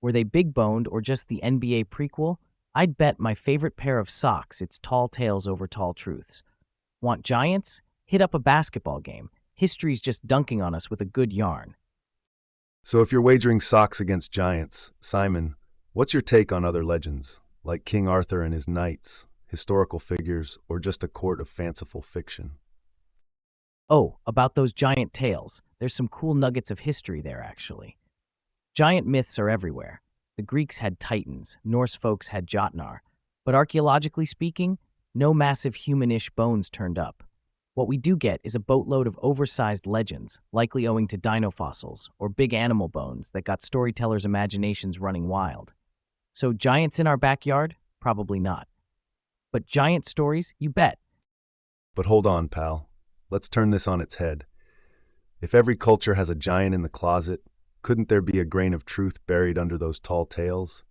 Were they big-boned or just the NBA prequel? I'd bet my favorite pair of socks it's tall tales over tall truths. Want giants? Hit up a basketball game. History's just dunking on us with a good yarn. So if you're wagering socks against giants, Simon, what's your take on other legends, like King Arthur and his knights, historical figures, or just a court of fanciful fiction? Oh, about those giant tales. There's some cool nuggets of history there, actually. Giant myths are everywhere. The Greeks had titans, Norse folks had Jotnar, but archaeologically speaking, no massive humanish bones turned up. What we do get is a boatload of oversized legends, likely owing to dino fossils or big animal bones that got storytellers' imaginations running wild. So giants in our backyard? Probably not. But giant stories? You bet. But hold on, pal. Let's turn this on its head. If every culture has a giant in the closet, couldn't there be a grain of truth buried under those tall tales?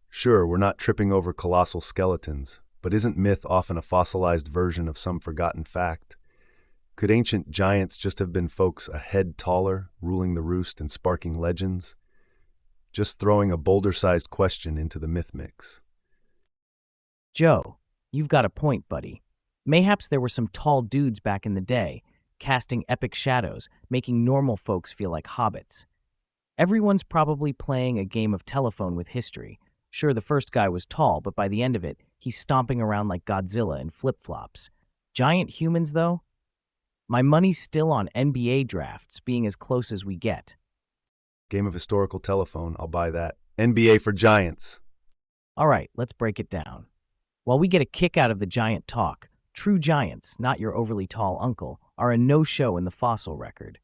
Sure, we're not tripping over colossal skeletons, but isn't myth often a fossilized version of some forgotten fact? Could ancient giants just have been folks a head taller, ruling the roost and sparking legends? Just throwing a boulder-sized question into the myth mix. Joe, you've got a point, buddy. Mayhaps there were some tall dudes back in the day, casting epic shadows, making normal folks feel like hobbits. Everyone's probably playing a game of telephone with history. Sure, the first guy was tall, but by the end of it, he's stomping around like Godzilla in flip-flops. Giant humans, though? My money's still on NBA drafts being as close as we get. Game of historical telephone, I'll buy that. NBA for giants. All right, let's break it down. While we get a kick out of the giant talk, true giants, not your overly tall uncle, are a no-show in the fossil record.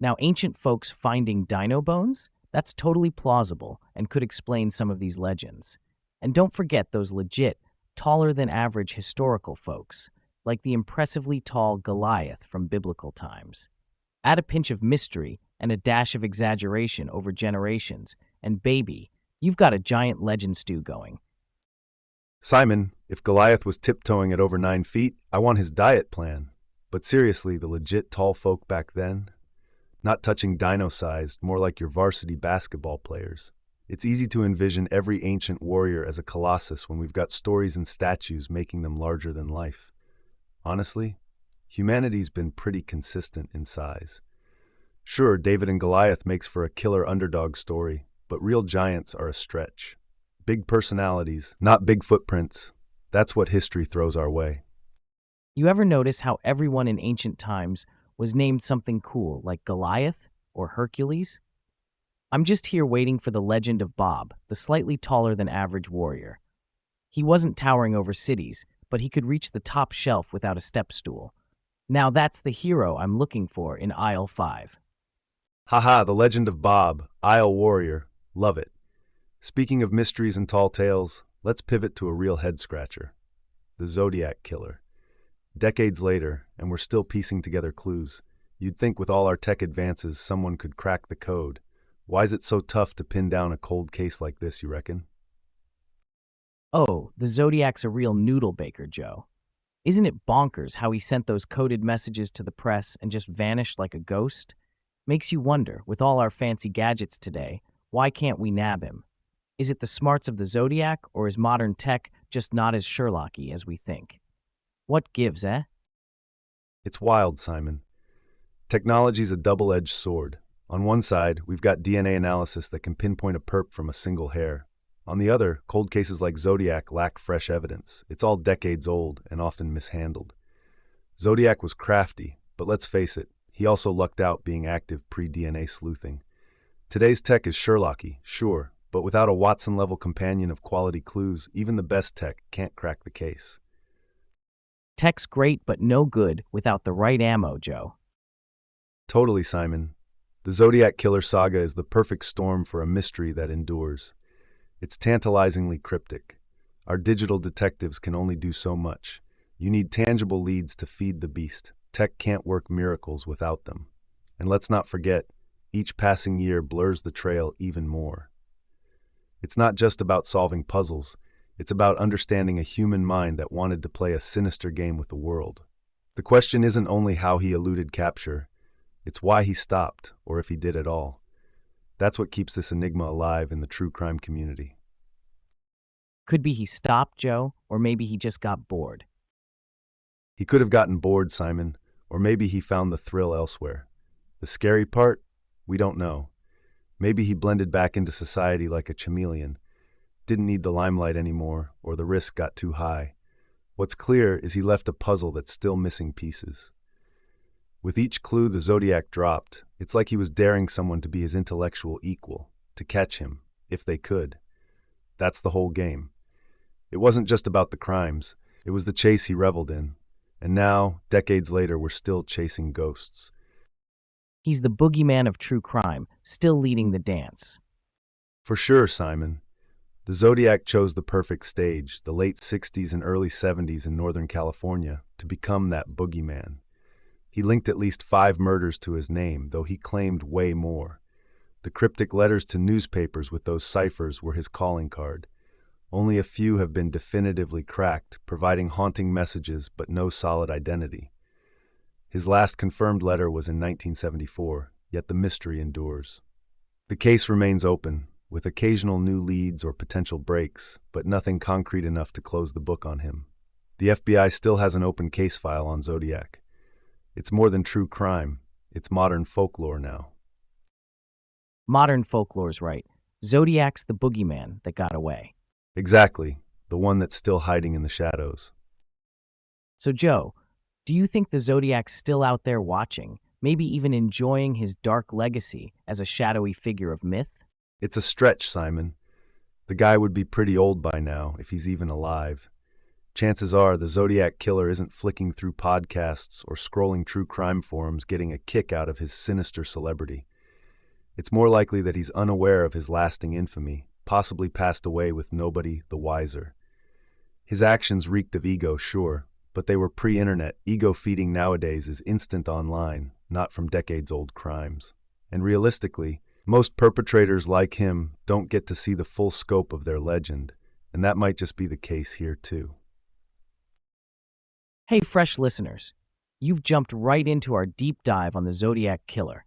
Now, ancient folks finding dino bones? That's totally plausible and could explain some of these legends. And don't forget those legit, taller-than-average historical folks, like the impressively tall Goliath from biblical times. Add a pinch of mystery and a dash of exaggeration over generations, and baby, you've got a giant legend stew going. Simon, if Goliath was tiptoeing at over 9 feet, I want his diet plan. But seriously, the legit tall folk back then? Not touching dino-sized, more like your varsity basketball players. It's easy to envision every ancient warrior as a colossus when we've got stories and statues making them larger than life. Honestly, humanity's been pretty consistent in size. Sure, David and Goliath makes for a killer underdog story, but real giants are a stretch. Big personalities, not big footprints. That's what history throws our way. You ever notice how everyone in ancient times was named something cool, like Goliath or Hercules? I'm just here waiting for the legend of Bob, the slightly taller than average warrior. He wasn't towering over cities, but he could reach the top shelf without a step stool. Now that's the hero I'm looking for in aisle 5. Haha, the legend of Bob, Isle Warrior. Love it. Speaking of mysteries and tall tales, let's pivot to a real head-scratcher. The Zodiac Killer. Decades later, and we're still piecing together clues. You'd think with all our tech advances, someone could crack the code. Why is it so tough to pin down a cold case like this, you reckon? Oh, the Zodiac's a real noodle baker, Joe. Isn't it bonkers how he sent those coded messages to the press and just vanished like a ghost? Makes you wonder, with all our fancy gadgets today, why can't we nab him? Is it the smarts of the Zodiac, or is modern tech just not as Sherlocky as we think? What gives, eh? It's wild, Simon. Technology's a double-edged sword. On one side, we've got DNA analysis that can pinpoint a perp from a single hair. On the other, cold cases like Zodiac lack fresh evidence. It's all decades old and often mishandled. Zodiac was crafty, but let's face it, he also lucked out being active pre-DNA sleuthing. Today's tech is Sherlocky, sure, but without a Watson-level companion of quality clues, even the best tech can't crack the case. Tech's great, but no good without the right ammo, Joe. Totally, Simon. The Zodiac Killer saga is the perfect storm for a mystery that endures. It's tantalizingly cryptic. Our digital detectives can only do so much. You need tangible leads to feed the beast. Tech can't work miracles without them. And let's not forget, each passing year blurs the trail even more. It's not just about solving puzzles. It's about understanding a human mind that wanted to play a sinister game with the world. The question isn't only how he eluded capture, it's why he stopped, or if he did at all. That's what keeps this enigma alive in the true crime community. Could be he stopped, Joe, or maybe he just got bored. He could have gotten bored, Simon, or maybe he found the thrill elsewhere. The scary part? We don't know. Maybe he blended back into society like a chameleon, didn't need the limelight anymore, or the risk got too high. What's clear is he left a puzzle that's still missing pieces. With each clue the Zodiac dropped, it's like he was daring someone to be his intellectual equal, to catch him, if they could. That's the whole game. It wasn't just about the crimes, it was the chase he reveled in. And now, decades later, we're still chasing ghosts. He's the boogeyman of true crime, still leading the dance. For sure, Simon. The Zodiac chose the perfect stage, the late 60s and early 70s in Northern California, to become that boogeyman. He linked at least 5 murders to his name, though he claimed way more. The cryptic letters to newspapers with those ciphers were his calling card. Only a few have been definitively cracked, providing haunting messages but no solid identity. His last confirmed letter was in 1974, yet the mystery endures. The case remains open, with occasional new leads or potential breaks, but nothing concrete enough to close the book on him. The FBI still has an open case file on Zodiac. It's more than true crime, it's modern folklore now. Modern folklore's right. Zodiac's the boogeyman that got away. Exactly, the one that's still hiding in the shadows. So, Joe, do you think the Zodiac's still out there watching, maybe even enjoying his dark legacy as a shadowy figure of myth? It's a stretch, Simon. The guy would be pretty old by now, if he's even alive. Chances are the Zodiac Killer isn't flicking through podcasts or scrolling true crime forums getting a kick out of his sinister celebrity. It's more likely that he's unaware of his lasting infamy, possibly passed away with nobody the wiser. His actions reeked of ego, sure, but they were pre-internet. Ego feeding nowadays is instant online, not from decades-old crimes. And realistically, most perpetrators like him don't get to see the full scope of their legend, and that might just be the case here too. Hey, fresh listeners, you've jumped right into our deep dive on the Zodiac Killer,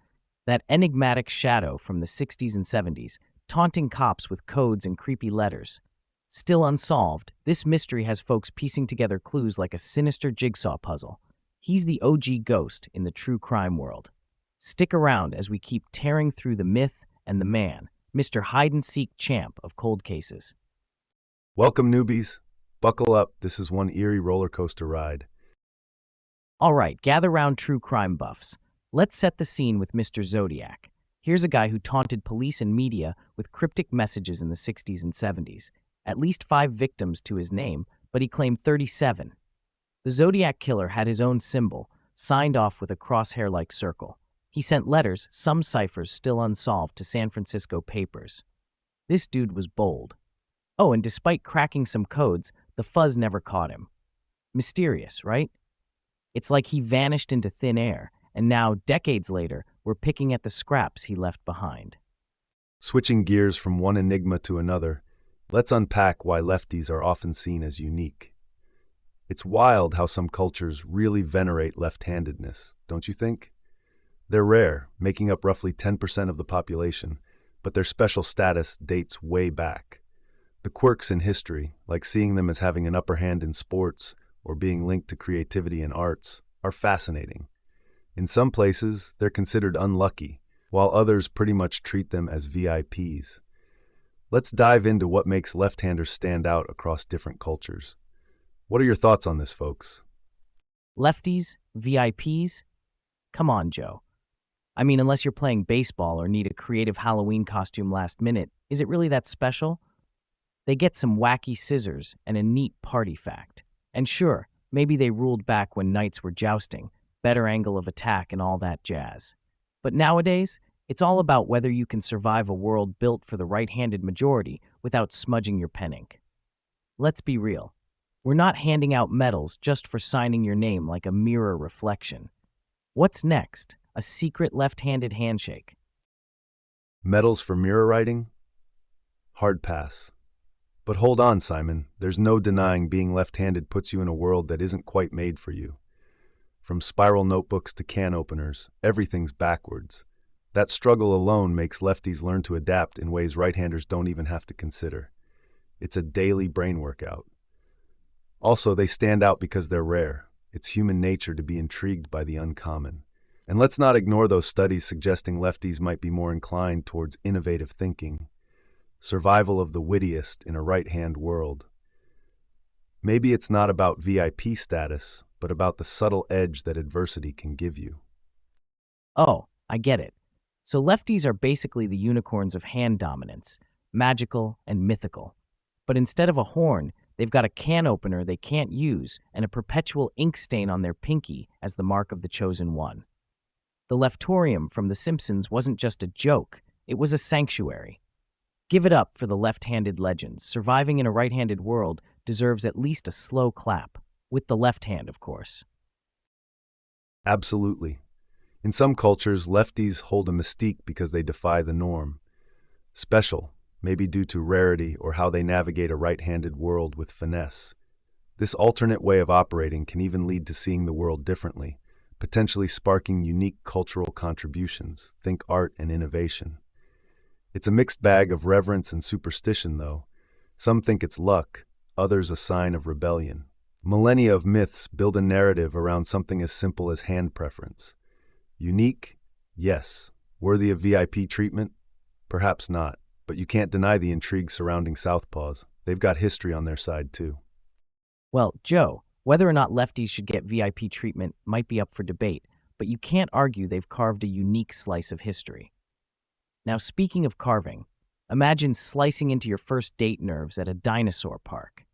that enigmatic shadow from the 60s and 70s, taunting cops with codes and creepy letters. Still unsolved, this mystery has folks piecing together clues like a sinister jigsaw puzzle. He's the OG ghost in the true crime world. Stick around as we keep tearing through the myth and the man, Mr. Hide-and-Seek champ of cold cases. Welcome, newbies. Buckle up, this is one eerie roller coaster ride. All right, gather round true crime buffs. Let's set the scene with Mr. Zodiac. Here's a guy who taunted police and media with cryptic messages in the 60s and 70s. At least 5 victims to his name, but he claimed 37. The Zodiac Killer had his own symbol, signed off with a crosshair-like circle. He sent letters, some ciphers still unsolved, to San Francisco papers. This dude was bold. Oh, and despite cracking some codes, the fuzz never caught him. Mysterious, right? It's like he vanished into thin air, and now, decades later, we're picking at the scraps he left behind. Switching gears from one enigma to another, let's unpack why lefties are often seen as unique. It's wild how some cultures really venerate left-handedness, don't you think? They're rare, making up roughly 10% of the population, but their special status dates way back. The quirks in history, like seeing them as having an upper hand in sports or being linked to creativity and arts, are fascinating. In some places, they're considered unlucky, while others pretty much treat them as VIPs. Let's dive into what makes left-handers stand out across different cultures. What are your thoughts on this, folks? Lefties? VIPs? Come on, Joe. I mean, unless you're playing baseball or need a creative Halloween costume last minute, is it really that special? They get some wacky scissors and a neat party fact. And sure, maybe they ruled back when knights were jousting, better angle of attack and all that jazz. But nowadays, it's all about whether you can survive a world built for the right-handed majority without smudging your pen ink. Let's be real. We're not handing out medals just for signing your name like a mirror reflection. What's next? A secret left-handed handshake. Medals for mirror writing? Hard pass. But hold on, Simon. There's no denying being left-handed puts you in a world that isn't quite made for you. From spiral notebooks to can openers, everything's backwards. That struggle alone makes lefties learn to adapt in ways right-handers don't even have to consider. It's a daily brain workout. Also, they stand out because they're rare. It's human nature to be intrigued by the uncommon. And let's not ignore those studies suggesting lefties might be more inclined towards innovative thinking. Survival of the wittiest in a right-hand world. Maybe it's not about VIP status, but about the subtle edge that adversity can give you. Oh, I get it. So lefties are basically the unicorns of hand dominance, magical and mythical. But instead of a horn, they've got a can opener they can't use and a perpetual ink stain on their pinky as the mark of the chosen one. The leftorium from The Simpsons wasn't just a joke, it was a sanctuary. Give it up for the left-handed legends. Surviving in a right-handed world deserves at least a slow clap. With the left hand, of course. Absolutely. In some cultures, lefties hold a mystique because they defy the norm. Special, maybe due to rarity or how they navigate a right-handed world with finesse. This alternate way of operating can even lead to seeing the world differently, potentially sparking unique cultural contributions, think art and innovation. It's a mixed bag of reverence and superstition, though. Some think it's luck, others a sign of rebellion. Millennia of myths build a narrative around something as simple as hand preference. Unique? Yes. Worthy of VIP treatment? Perhaps not, but you can't deny the intrigue surrounding Southpaws. They've got history on their side, too. Well, Joe, whether or not lefties should get VIP treatment might be up for debate, but you can't argue they've carved a unique slice of history. Now, speaking of carving, imagine slicing into your first date nerves at a dinosaur park.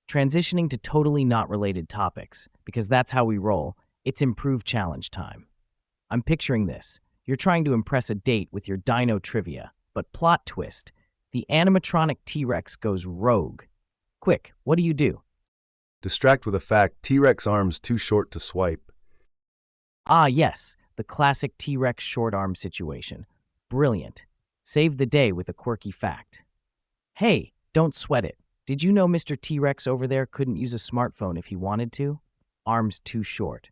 Transitioning to totally not related topics, because that's how we roll, it's improved challenge time. I'm picturing this. You're trying to impress a date with your dino trivia, but plot twist, the animatronic T-Rex goes rogue. Quick, what do you do? Distract with a fact, T-Rex arms too short to swipe. Ah, yes, the classic T-Rex short arm situation. Brilliant. Save the day with a quirky fact. Hey, don't sweat it. Did you know Mr. T-Rex over there couldn't use a smartphone if he wanted to? Arms too short.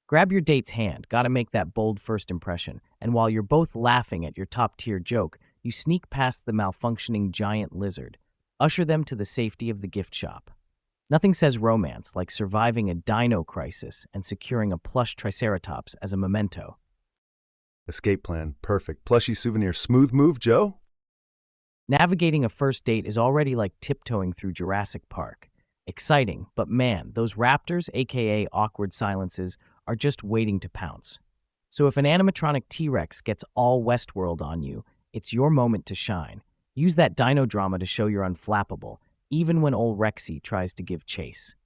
Grab your date's hand, gotta make that bold first impression, and while you're both laughing at your top-tier joke, you sneak past the malfunctioning giant lizard. Usher them to the safety of the gift shop. Nothing says romance like surviving a dino crisis and securing a plush triceratops as a memento. Escape plan, perfect. Plushy souvenir, smooth move, Joe? Navigating a first date is already like tiptoeing through Jurassic Park. Exciting, but man, those raptors, aka awkward silences, are just waiting to pounce. So if an animatronic T-Rex gets all Westworld on you, it's your moment to shine. Use that dino drama to show you're unflappable, even when old Rexy tries to give chase.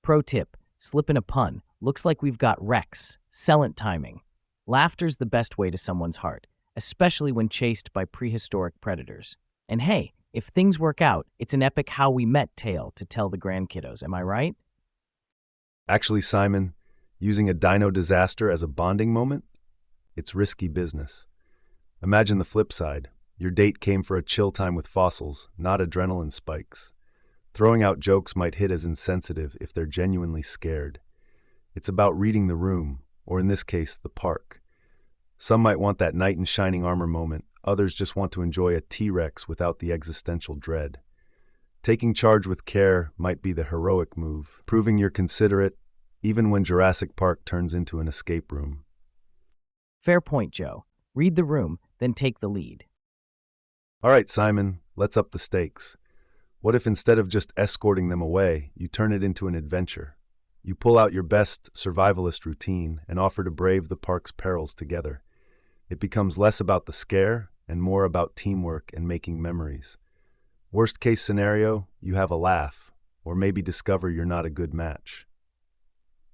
Pro tip, slip in a pun. Looks like we've got Rex. Excellent timing. Laughter's the best way to someone's heart, especially when chased by prehistoric predators. And hey, if things work out, it's an epic how we met tale to tell the grandkiddos, am I right? Actually, Simon, using a dino disaster as a bonding moment? It's risky business. Imagine the flip side. Your date came for a chill time with fossils, not adrenaline spikes. Throwing out jokes might hit as insensitive if they're genuinely scared. It's about reading the room, or in this case, the park. Some might want that knight in shining armor moment, others just want to enjoy a T-Rex without the existential dread. Taking charge with care might be the heroic move, proving you're considerate, even when Jurassic Park turns into an escape room. Fair point, Joe. Read the room, then take the lead. All right, Simon, let's up the stakes. What if instead of just escorting them away, you turn it into an adventure? You pull out your best survivalist routine and offer to brave the park's perils together. It becomes less about the scare and more about teamwork and making memories. Worst case scenario, you have a laugh, or maybe discover you're not a good match.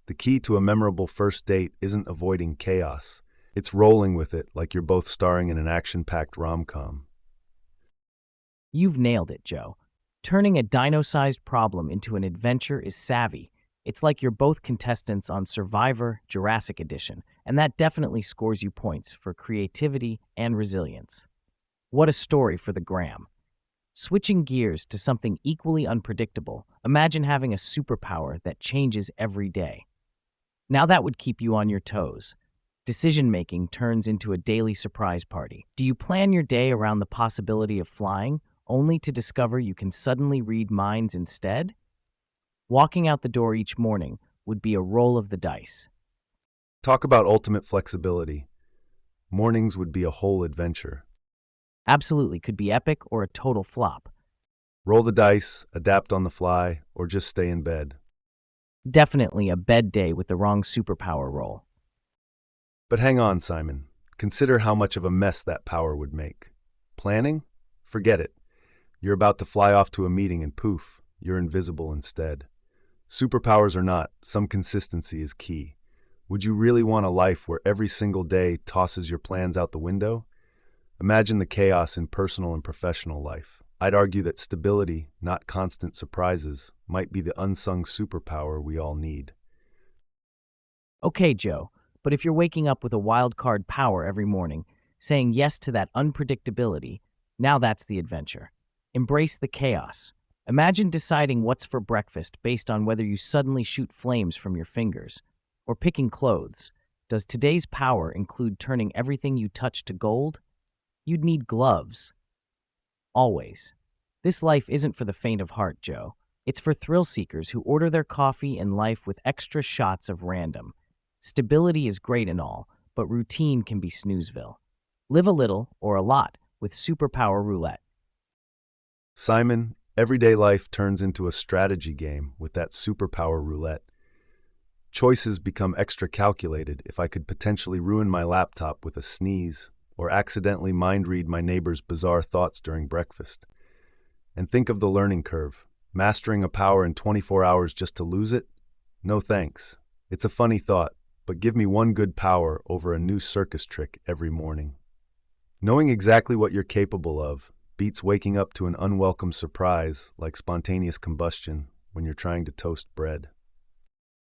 The key to a memorable first date isn't avoiding chaos. It's rolling with it like you're both starring in an action-packed rom-com. You've nailed it, Joe. Turning a dino-sized problem into an adventure is savvy. It's like you're both contestants on Survivor Jurassic Edition, and that definitely scores you points for creativity and resilience. What a story for the gram. Switching gears to something equally unpredictable, imagine having a superpower that changes every day. Now that would keep you on your toes. Decision-making turns into a daily surprise party. Do you plan your day around the possibility of flying, only to discover you can suddenly read minds instead? Walking out the door each morning would be a roll of the dice. Talk about ultimate flexibility. Mornings would be a whole adventure. Absolutely, could be epic or a total flop. Roll the dice, adapt on the fly, or just stay in bed. Definitely a bed day with the wrong superpower roll. But hang on, Simon. Consider how much of a mess that power would make. Planning? Forget it. You're about to fly off to a meeting and poof, you're invisible instead. Superpowers or not, some consistency is key. Would you really want a life where every single day tosses your plans out the window? Imagine the chaos in personal and professional life. I'd argue that stability, not constant surprises, might be the unsung superpower we all need. Okay, Joe, But if you're waking up with a wild card power every morning, saying yes to that unpredictability, now that's the adventure. Embrace the chaos. Imagine deciding what's for breakfast based on whether you suddenly shoot flames from your fingers. Or picking clothes. Does today's power include turning everything you touch to gold? You'd need gloves. Always. This life isn't for the faint of heart, Joe. It's for thrill seekers who order their coffee and life with extra shots of random. Stability is great and all, but routine can be snoozeville. Live a little, or a lot, with Superpower Roulette. Simon, everyday life turns into a strategy game with that superpower roulette. Choices become extra calculated if I could potentially ruin my laptop with a sneeze or accidentally mind read my neighbor's bizarre thoughts during breakfast. And think of the learning curve. Mastering a power in 24 hours just to lose it? No thanks. It's a funny thought, but give me one good power over a new circus trick every morning. Knowing exactly what you're capable of beats waking up to an unwelcome surprise like spontaneous combustion when you're trying to toast bread.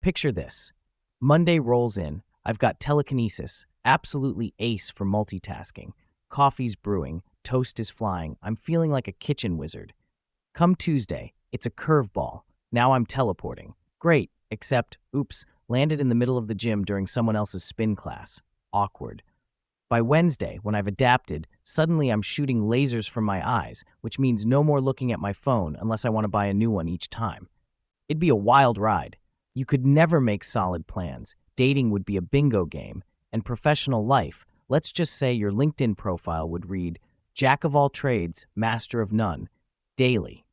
Picture this. Monday rolls in. I've got telekinesis, absolutely ace for multitasking. Coffee's brewing, toast is flying. I'm feeling like a kitchen wizard. Come Tuesday, it's a curveball. Now I'm teleporting. Great, except, oops, landed in the middle of the gym during someone else's spin class. Awkward. By Wednesday, when I've adapted, suddenly I'm shooting lasers from my eyes, which means no more looking at my phone unless I want to buy a new one each time. It'd be a wild ride. You could never make solid plans. Dating would be a bingo game. And professional life, let's just say your LinkedIn profile would read, Jack of all trades, master of none, daily.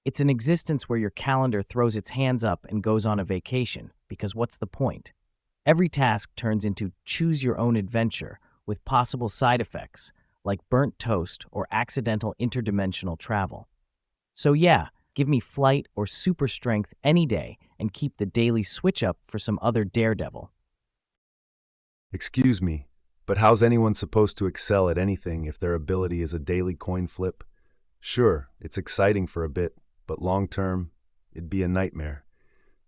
It's an existence where your calendar throws its hands up and goes on a vacation, because what's the point? Every task turns into choose your own adventure with possible side effects, like burnt toast or accidental interdimensional travel. So yeah, give me flight or super strength any day and keep the daily switch up for some other daredevil. Excuse me, but how's anyone supposed to excel at anything if their ability is a daily coin flip? Sure, it's exciting for a bit, but long-term, it'd be a nightmare.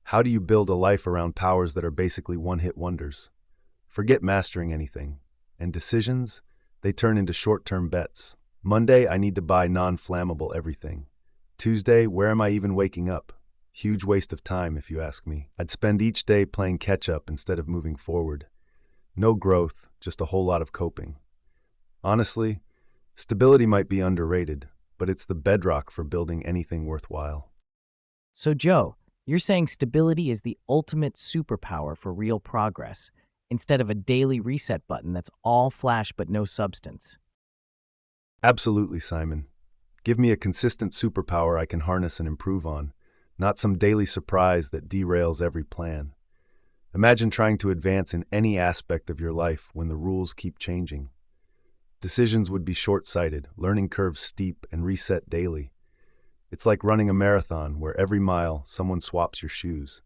How do you build a life around powers that are basically one-hit wonders? Forget mastering anything. And decisions, they turn into short-term bets. Monday, I need to buy non-flammable everything. Tuesday, where am I even waking up? Huge waste of time, if you ask me. I'd spend each day playing catch-up instead of moving forward. No growth, just a whole lot of coping. Honestly, stability might be underrated, but it's the bedrock for building anything worthwhile. So Joe, you're saying stability is the ultimate superpower for real progress, instead of a daily reset button that's all flash but no substance. Absolutely, Simon. Give me a consistent superpower I can harness and improve on, not some daily surprise that derails every plan. Imagine trying to advance in any aspect of your life when the rules keep changing. Decisions would be short-sighted, learning curves steep, and reset daily. It's like running a marathon where every mile someone swaps your shoes.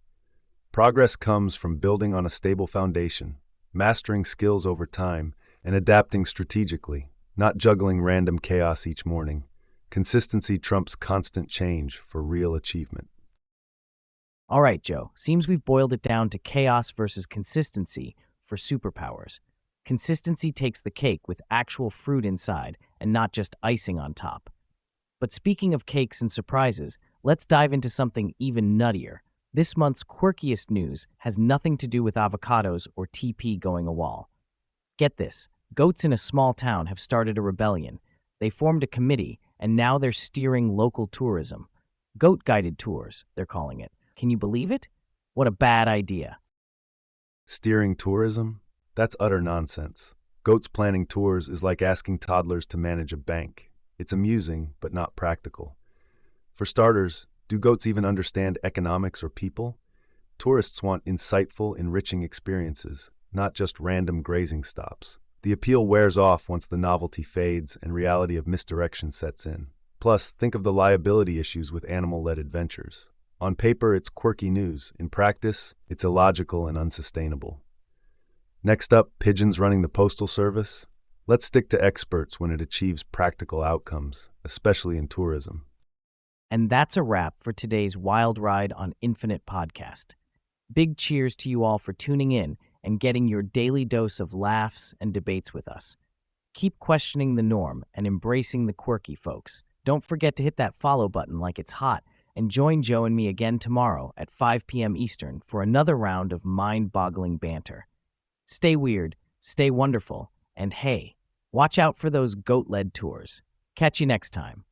Progress comes from building on a stable foundation, mastering skills over time, and adapting strategically, not juggling random chaos each morning. Consistency trumps constant change for real achievement. All right, Joe, seems we've boiled it down to chaos versus consistency for superpowers. Consistency takes the cake with actual fruit inside and not just icing on top. But speaking of cakes and surprises, let's dive into something even nuttier. This month's quirkiest news has nothing to do with avocados or TP going a wall. Get this, goats in a small town have started a rebellion. They formed a committee, and now they're steering local tourism. Goat-guided tours, they're calling it. Can you believe it? What a bad idea. Steering tourism? That's utter nonsense. Goats planning tours is like asking toddlers to manage a bank. It's amusing, but not practical. For starters, do goats even understand economics or people? Tourists want insightful, enriching experiences, not just random grazing stops. The appeal wears off once the novelty fades and reality of misdirection sets in. Plus, think of the liability issues with animal-led adventures. On paper, it's quirky news. In practice, it's illogical and unsustainable. Next up, pigeons running the postal service. Let's stick to experts when it achieves practical outcomes, especially in tourism. And that's a wrap for today's Wild Ride on Infinite podcast. Big cheers to you all for tuning in, and getting your daily dose of laughs and debates with us. Keep questioning the norm and embracing the quirky, folks. Don't forget to hit that follow button like it's hot, and join Joe and me again tomorrow at 5 p.m. Eastern for another round of mind-boggling banter. Stay weird, stay wonderful, and hey, watch out for those goat-led tours. Catch you next time.